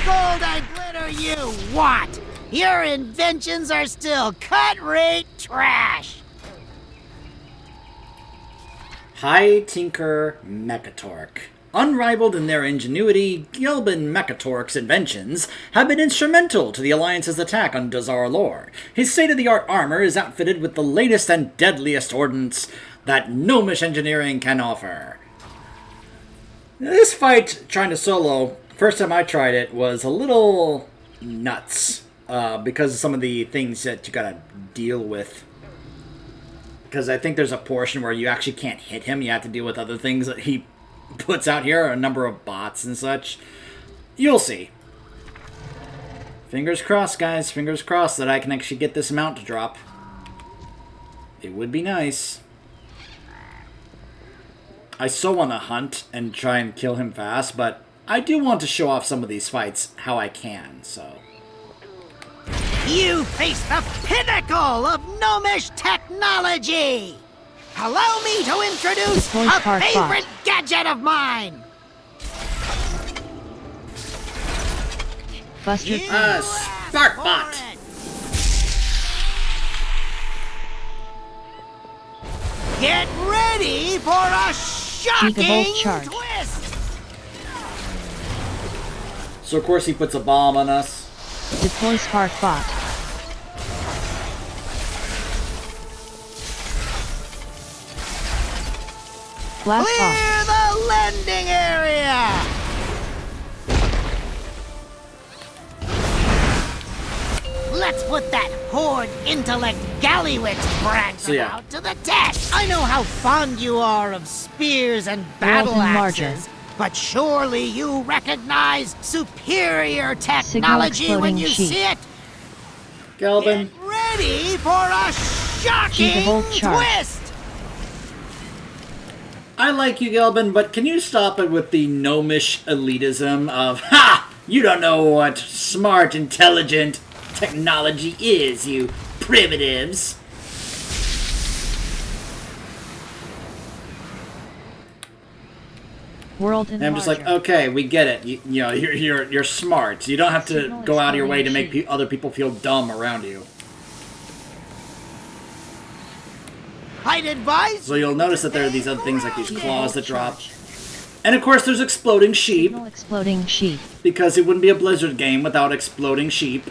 Gold and glitter you want! Your inventions are still cut-rate trash! High Tinker Mechatork. Unrivaled in their ingenuity, Gilbin Mechatork's inventions have been instrumental to the Alliance's attack on Dazar'alor. His state-of-the-art armor is outfitted with the latest and deadliest ordnance that gnomish engineering can offer. This fight, trying to solo, first time I tried it, was a little nuts because of some of the things that you gotta deal with. Because I think there's a portion where you actually can't hit him. You have to deal with other things that he puts out here, a number of bots and such. You'll see. Fingers crossed, guys. Fingers crossed that I can actually get this mount to drop. It would be nice. I so want to hunt and try and kill him fast, but I do want to show off some of these fights how I can, so. You face the pinnacle of gnomish technology! Allow me to introduce a favorite gadget of mine! Buster Sparkbot! Get ready for a shocking charge. twist! So of course he puts a bomb on us. Deploy Sparkbot. Blast Clear off. the landing area! Let's put that Horde intellect Gallywix brags So, yeah. about to the test. I know how fond you are of spears and battle Walton axes, but surely you recognize superior technology Signal when exploding you sheep. see it. Gelbin. Get ready for a shocking Volt charge. twist. I like you, Gelbin, but can you stop it with the gnomish elitism of, ha! You don't know what smart, intelligent technology is, you primitives. World And I'm just like, okay, we get it. You know, you're smart. You don't have to Signal go out of your way to exploding make other people feel dumb around you. I'd advise. So you'll notice that there are these other things like these claws that drop. And of course there's exploding sheep. Signal exploding sheep. Because it wouldn't be a Blizzard game without exploding sheep.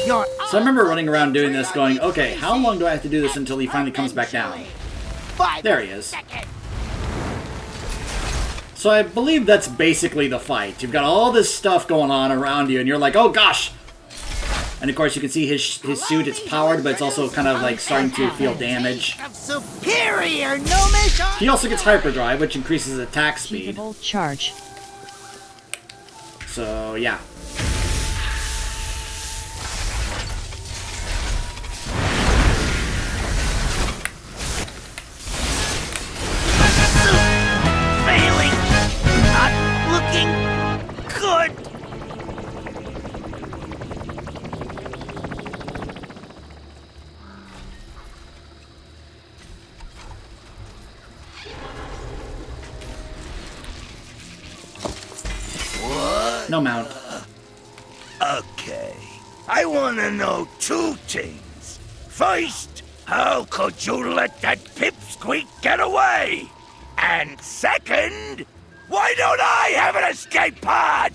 So I remember running around doing this going, okay, how long do I have to do this until he finally comes back down? There he is. So I believe that's basically the fight. You've got all this stuff going on around you and you're like, oh gosh! And of course you can see his suit, it's powered, but it's also kind of like starting to feel damage. Superior gnomish. He also gets hyperdrive, which increases attack speed. Volt charge. So yeah. Failing. Not looking good. No mount. Okay. I want to know two things. First, how could you let that pipsqueak get away? And second, why don't I have an escape pod?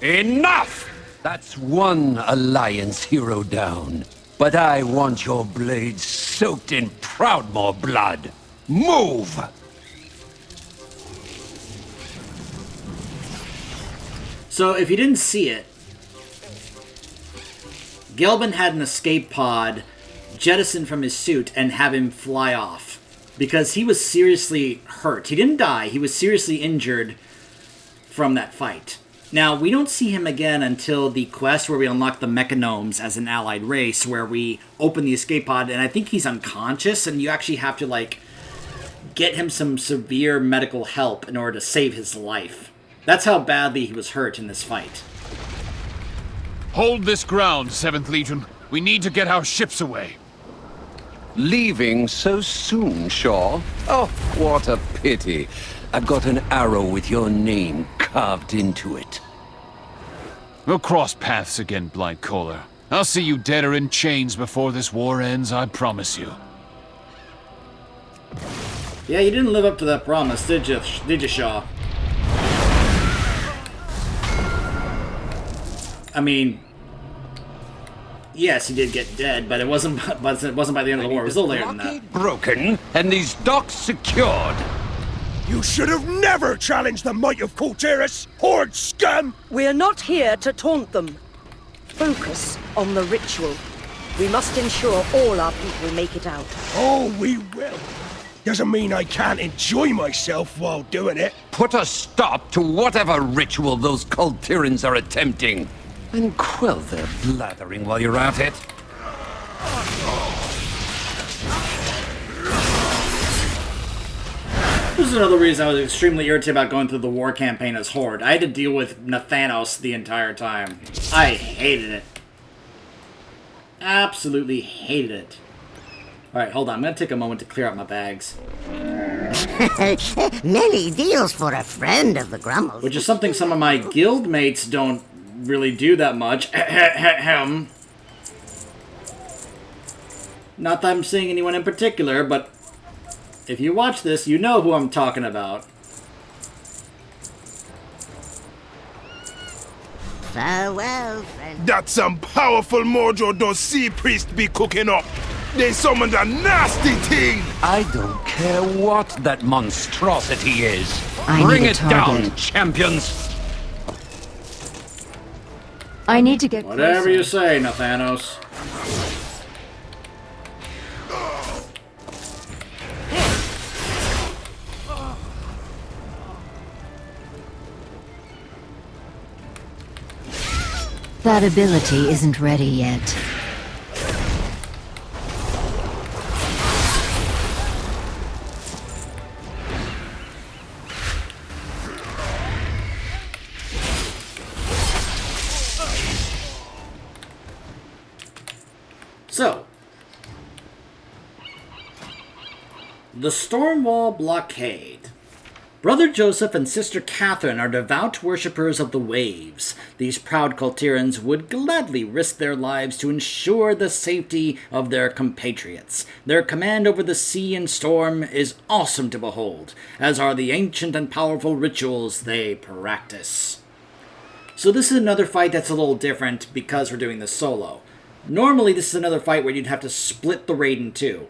Enough! That's one Alliance hero down. But I want your blades soaked in Proudmoore blood. Move! So if you didn't see it, Gelbin had an escape pod jettisoned from his suit and have him fly off. Because he was seriously hurt. He didn't die, he was seriously injured from that fight. Now, we don't see him again until the quest where we unlock the Mechanomes as an allied race, where we open the escape pod, and I think he's unconscious, and you actually have to, like, get him some severe medical help in order to save his life. That's how badly he was hurt in this fight. Hold this ground, 7th Legion. We need to get our ships away. Leaving so soon, Shaw? Oh, what a pity. I've got an arrow with your name carved into it. We'll cross paths again, Blightcaller. I'll see you dead or in chains before this war ends, I promise you. Yeah, you didn't live up to that promise, did you, Shaw? I mean, yes, he did get dead, but it wasn't by the end of the war. It was a little later than that. Broken, and these docks secured. You should have never challenged the might of Kultiris, Horde scum! We're not here to taunt them. Focus on the ritual. We must ensure all our people make it out. Oh, we will. Doesn't mean I can't enjoy myself while doing it. Put a stop to whatever ritual those Kultirans are attempting. And quell their blathering while you're at it. This is another reason I was extremely irritated about going through the war campaign as Horde. I had to deal with Nathanos the entire time. I hated it. Absolutely hated it. Alright, hold on. I'm going to take a moment to clear out my bags. Many deals for a friend of the Grummels. Which is something some of my guild mates don't really do that much. Not that I'm saying anyone in particular, but if you watch this, you know who I'm talking about. Farewell, friend. That's some powerful mojo those sea priests be cooking up. They summoned a nasty thing. I don't care what that monstrosity is. I Bring need a it target. down, champions. I need to get Whatever closer. you say, Nathanos. That ability isn't ready yet. So, the Stormwall Blockade. Brother Joseph and Sister Catherine are devout worshippers of the waves. These proud Kultirans would gladly risk their lives to ensure the safety of their compatriots. Their command over the sea and storm is awesome to behold, as are the ancient and powerful rituals they practice. So this is another fight that's a little different because we're doing this solo. Normally this is another fight where you'd have to split the raid in two.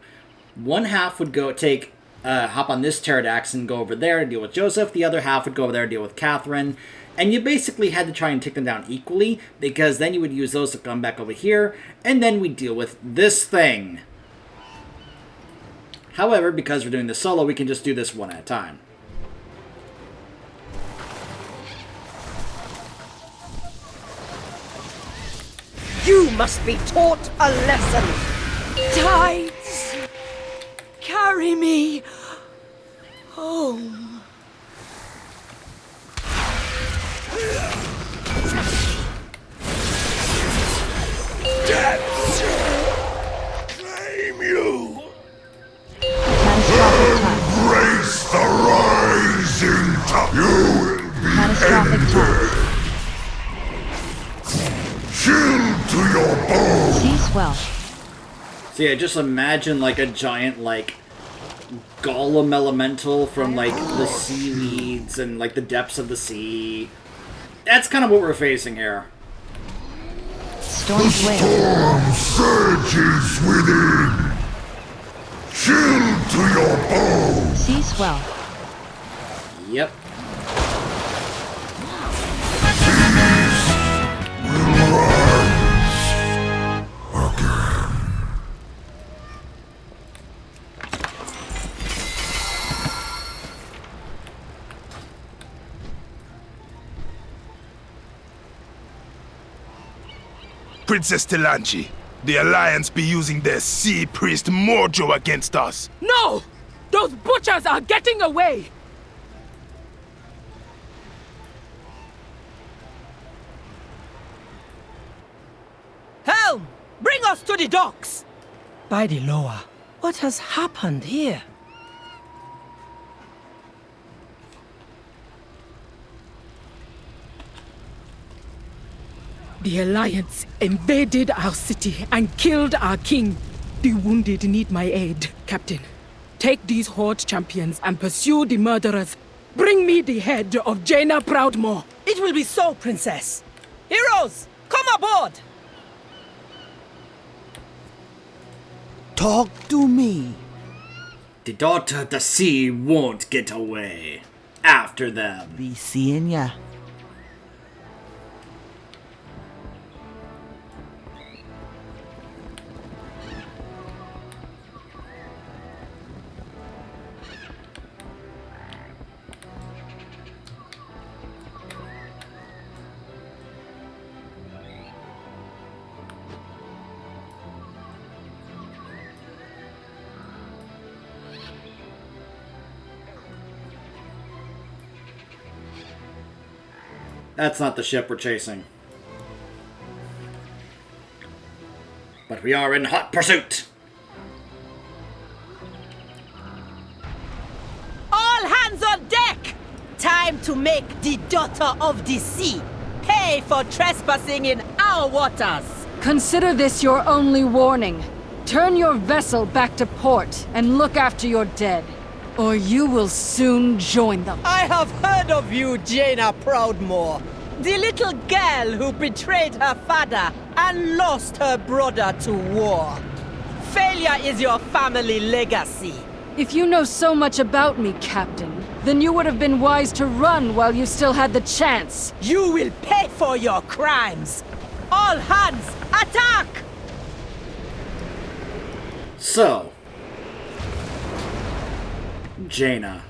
One half would hop on this pterodax and go over there to deal with Joseph. The other half would go over there to deal with Catherine. And you basically had to try and take them down equally, because then you would use those to come back over here, and then we'd deal with this thing. However, because we're doing this solo, we can just do this one at a time. You must be taught a lesson. Tides, carry me home. Claim you! Catastrophic tide. Embrace the rising tide! You will be Catastrophic ended! tide. Shield to your bones! Sea swell. So yeah, just imagine like a giant like golem elemental from like the seaweeds and like the depths of the sea. That's kind of what we're facing here. Storm The swell. storm surges within! Shield to your bones! Sea swell. Yep. Will rise again. Princess Telanchi, the Alliance be using their sea priest mojo against us. No! Those butchers are getting away! Helm! Bring us to the docks! By the Loa, what has happened here? The Alliance invaded our city and killed our king. The wounded need my aid, Captain. Take these Horde champions and pursue the murderers. Bring me the head of Jaina Proudmoore. It will be so, Princess. Heroes, come aboard! Talk to me. The daughter of the sea won't get away. After them. Be seeing ya. That's not the ship we're chasing. But we are in hot pursuit! All hands on deck! Time to make the daughter of the sea pay for trespassing in our waters! Consider this your only warning. Turn your vessel back to port and look after your dead, or you will soon join them. I have heard of you, Jaina Proudmoore. The little girl who betrayed her father and lost her brother to war. Failure is your family legacy. If you know so much about me, Captain, then you would have been wise to run while you still had the chance. You will pay for your crimes. All hands, attack! So, Jaina.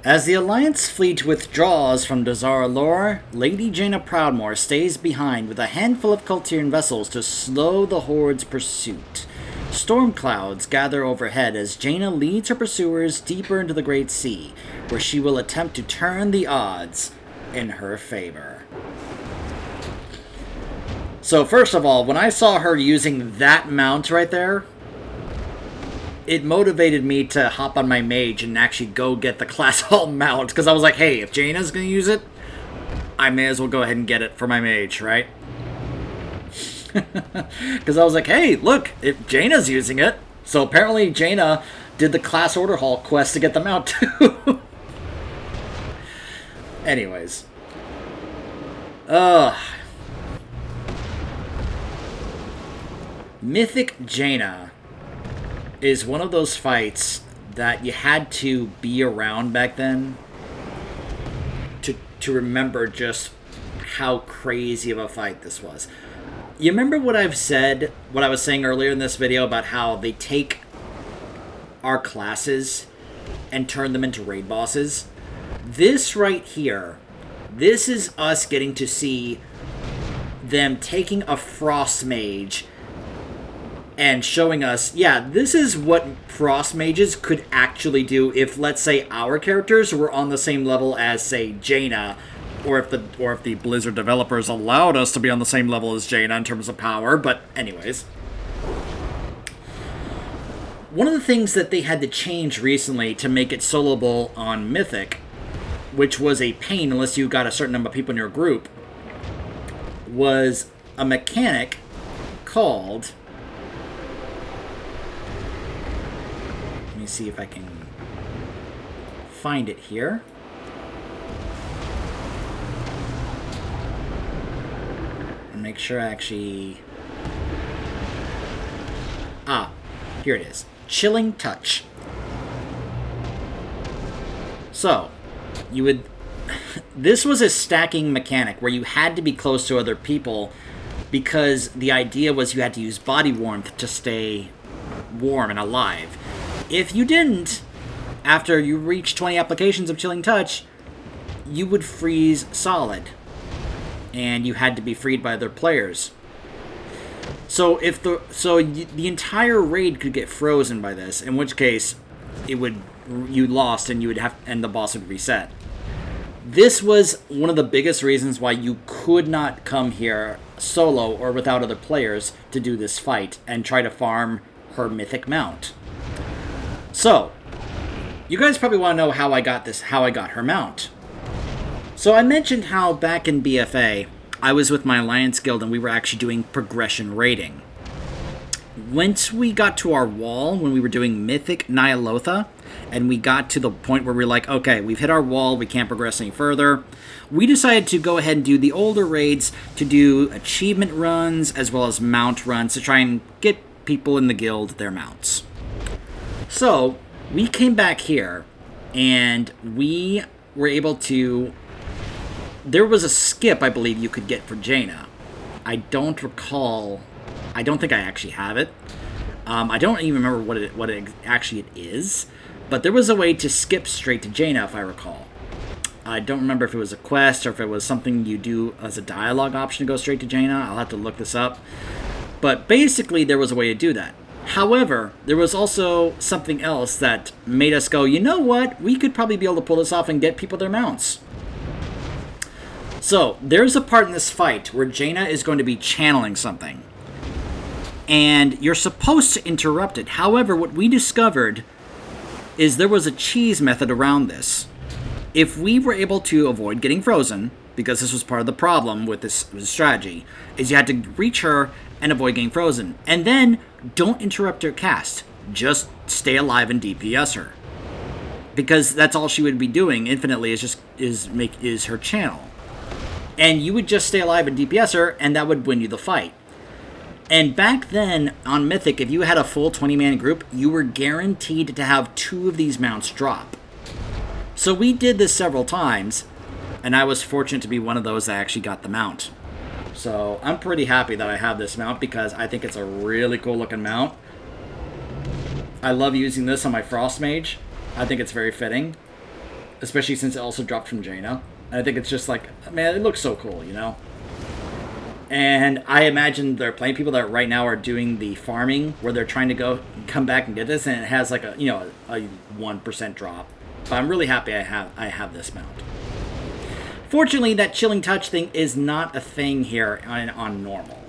As the Alliance fleet withdraws from Dazar'alor, Lady Jaina Proudmoore stays behind with a handful of Kultiran vessels to slow the Horde's pursuit. Storm clouds gather overhead as Jaina leads her pursuers deeper into the Great Sea, where she will attempt to turn the odds in her favor. So first of all, when I saw her using that mount right there, it motivated me to hop on my mage and actually go get the Class Hall mount, because I was like, hey, if Jaina's going to use it, I may as well go ahead and get it for my mage, right? Because I was like, hey, look, if Jaina's using it, so apparently Jaina did the Class Order Hall quest to get the mount too. Anyways. Mythic Jaina is one of those fights that you had to be around back then to remember just how crazy of a fight this was. You remember what I was saying earlier in this video about how they take our classes and turn them into raid bosses? This right here, this is us getting to see them taking a frost mage and showing us, yeah, this is what frost mages could actually do if, let's say, our characters were on the same level as, say, Jaina, or if the Blizzard developers allowed us to be on the same level as Jaina in terms of power. But anyways, one of the things that they had to change recently to make it soloable on Mythic, which was a pain unless you got a certain number of people in your group, was a mechanic called... Let me see if I can find it here. And make sure I actually... here it is. Chilling Touch. So, you would... This was a stacking mechanic where you had to be close to other people because the idea was you had to use body warmth to stay warm and alive. If you didn't, after you reached 20 applications of Chilling Touch, you would freeze solid. And you had to be freed by other players. So the entire raid could get frozen by this, in which case you lost and the boss would reset. This was one of the biggest reasons why you could not come here solo or without other players to do this fight and try to farm her mythic mount. So, you guys probably want to know how I got her mount. So I mentioned how back in BFA, I was with my Alliance Guild and we were actually doing progression raiding. Once we got to our wall, when we were doing Mythic Nyalotha, and we got to the point where we're like, okay, we've hit our wall, we can't progress any further, we decided to go ahead and do the older raids to do achievement runs as well as mount runs to try and get people in the guild their mounts. So, we came back here, and we were able to... There was a skip, I believe, you could get for Jaina. I don't recall... I don't think I actually have it. I don't even remember what it actually is. But there was a way to skip straight to Jaina, if I recall. I don't remember if it was a quest or if it was something you do as a dialogue option to go straight to Jaina. I'll have to look this up. But basically, there was a way to do that. However, there was also something else that made us go, you know what? We could probably be able to pull this off and get people their mounts. So, there's a part in this fight where Jaina is going to be channeling something. And you're supposed to interrupt it. However, what we discovered is there was a cheese method around this. If we were able to avoid getting frozen, because this was part of the problem with this strategy, is you had to reach her and avoid getting frozen. And then, don't interrupt her cast. Just stay alive and DPS her. Because that's all she would be doing infinitely is her channel. And you would just stay alive and DPS her, and that would win you the fight. And back then, on Mythic, if you had a full 20-man group, you were guaranteed to have 2 of these mounts drop. So we did this several times, and I was fortunate to be one of those that actually got the mount. So I'm pretty happy that I have this mount because I think it's a really cool looking mount. I love using this on my Frost Mage. I think it's very fitting, especially since it also dropped from Jaina. And I think it's just like, man, it looks so cool, you know? And I imagine there are plenty of people that right now are doing the farming where they're trying to come back and get this, and it has like a, you know, a 1% drop. But I'm really happy I have this mount. Fortunately, that Chilling Touch thing is not a thing here on normal.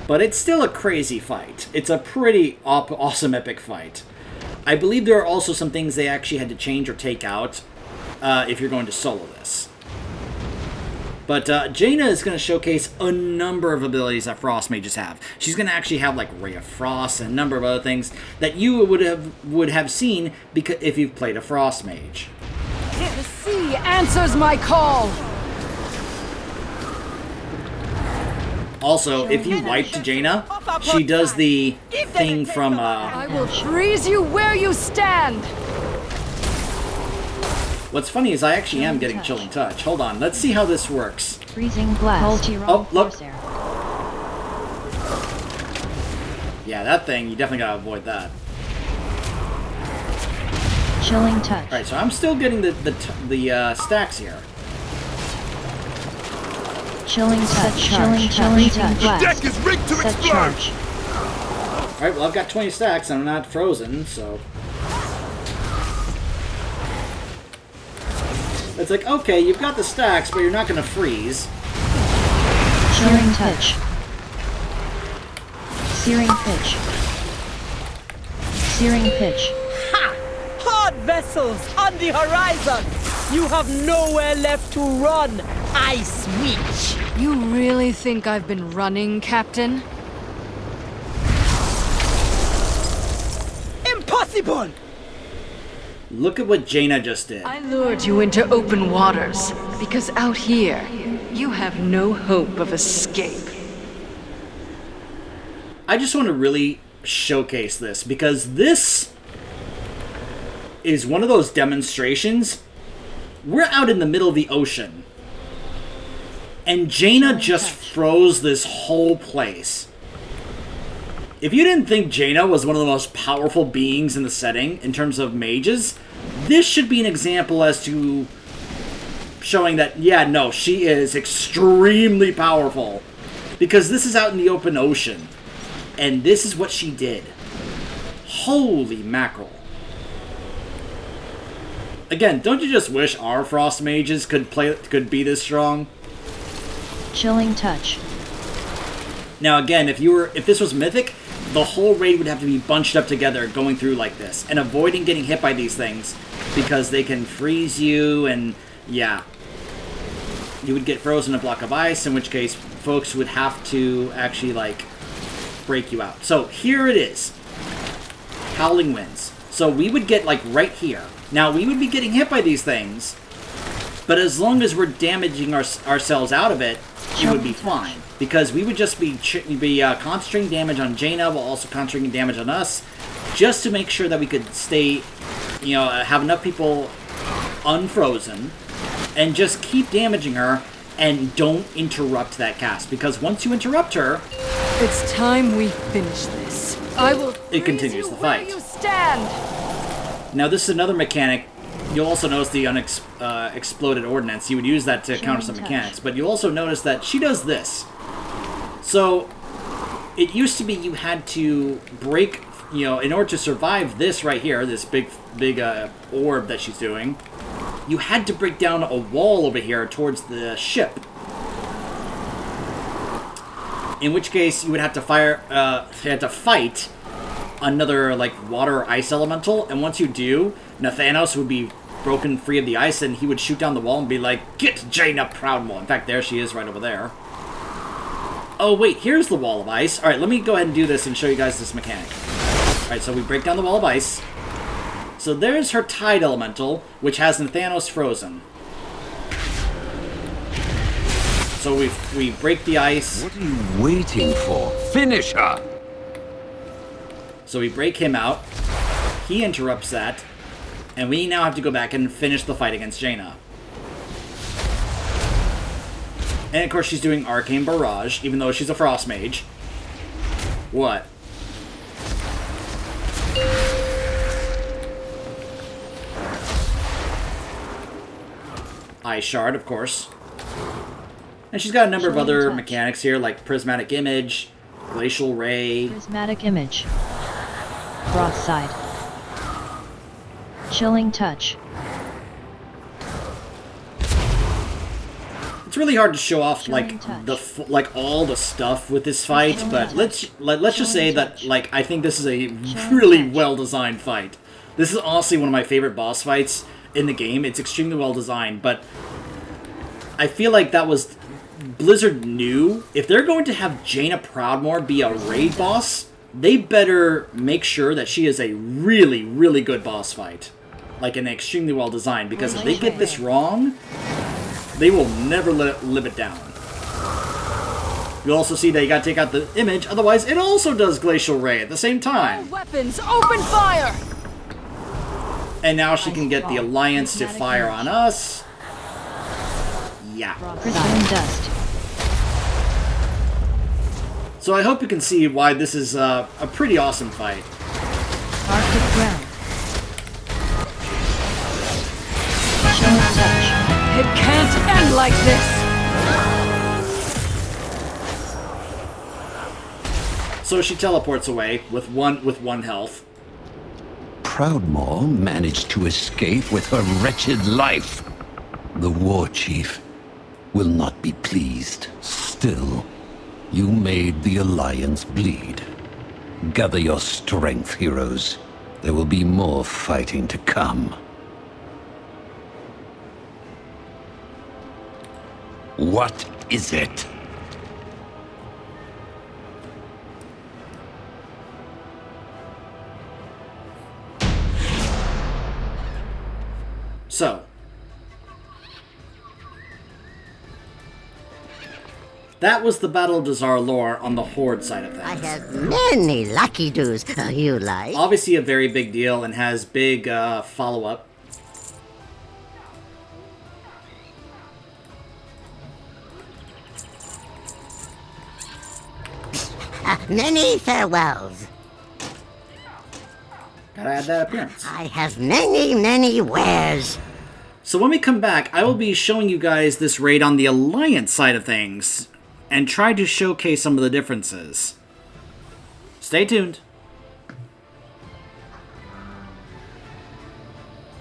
But it's still a crazy fight. It's a pretty awesome epic fight. I believe there are also some things they actually had to change or take out if you're going to solo this. But Jaina is going to showcase a number of abilities that Frost Mages have. She's going to actually have like Ray of Frost and a number of other things that you would have seen if you've played a Frost Mage. The sea answers my call! Also, if you wipe to Jaina, she does the thing from... I will freeze you where you stand! What's funny is I actually am getting Chilling Touch. Hold on, let's see how this works. Freezing blast. Oh, look. Yeah, that thing, you definitely gotta avoid that. Chilling Touch. Alright, so I'm still getting the stacks here. Chilling Touch. Chilling Touch. Deck is rigged to explode! Alright, well I've got 20 stacks and I'm not frozen, so... It's like, okay, you've got the stacks, but you're not going to freeze. Chilling Touch. Searing Pitch. Searing Pitch. Ha! Horde vessels on the horizon! You have nowhere left to run, Ice Witch! You really think I've been running, Captain? Impossible! Look at what Jaina just did. I lured you into open waters, because out here, you have no hope of escape. I just want to really showcase this, because this is one of those demonstrations. We're out in the middle of the ocean, and Jaina just froze this whole place. If you didn't think Jaina was one of the most powerful beings in the setting, in terms of mages, this should be an example as to showing that, yeah, no, she is extremely powerful. Because this is out in the open ocean. And this is what she did. Holy mackerel. Again, don't you just wish our Frost Mages could be this strong? Chilling Touch. Now again, if this was Mythic, the whole raid would have to be bunched up together going through like this and avoiding getting hit by these things because they can freeze you and yeah. You would get frozen in a block of ice, in which case folks would have to actually like break you out. So here it is. Howling Winds. So we would get like right here. Now we would be getting hit by these things, but as long as we're damaging ourselves out of it, it would be fine. Because we would just be concentrating damage on Jaina while also concentrating damage on us, just to make sure that we could stay, you know, have enough people unfrozen, and just keep damaging her, and don't interrupt that cast. Because once you interrupt her... It's time we finish this. I will it continues the fight. Where you stand. Now this is another mechanic. You'll also notice the exploded ordnance. You would use that to counter some mechanics. But you'll also notice that she does this. So, it used to be you had to break, you know, in order to survive this right here, this big orb that she's doing, you had to break down a wall over here towards the ship. In which case, you would have to fight another, like, water or ice elemental, and once you do, Nathanos would be broken free of the ice, and he would shoot down the wall and be like, "Get Jaina Proudmore." In fact, there she is right over there. Oh, wait, here's the wall of ice. Alright, let me go ahead and do this and show you guys this mechanic. Alright, so we break down the wall of ice. So there's her Tide Elemental, which has Nathanos frozen. So we break the ice. What are you waiting for? Finish her! So we break him out. He interrupts that. And we now have to go back and finish the fight against Jaina. And of course she's doing Arcane Barrage, even though she's a Frost Mage. What? Ice Shard, of course. And she's got a number of other mechanics here, like Prismatic Image, Glacial Ray. Prismatic Image. Broadside. Chilling Touch. It's really hard to show off like all the stuff with this fight, but let's just say that like I think this is a really well designed fight. This is honestly one of my favorite boss fights in the game. It's extremely well designed, but I feel like that was Blizzard knew if they're going to have Jaina Proudmoore be a raid boss, they better make sure that she is a really, really good boss fight. Like an extremely well designed, because if they get this wrong, they will never live it down. You also see that you gotta take out the image, otherwise it also does Glacial Ray at the same time. Weapons, open fire! And now she can get the Alliance to fire on us. Yeah. Crystalline Dust. So I hope you can see why this is a pretty awesome fight. Arctic Ground. Chilling Touch. It can't end like this! So she teleports away with one health. Proudmoore managed to escape with her wretched life. The war chief will not be pleased. Still, you made the Alliance bleed. Gather your strength, heroes. There will be more fighting to come. What is it? So, that was the Battle of Dazar'alor on the Horde side of things. I have many lucky doos you like. Obviously a very big deal and has big follow-up. Many farewells. Gotta add that appearance. I have many, many wares. So when we come back, I will be showing you guys this raid on the Alliance side of things and try to showcase some of the differences. Stay tuned.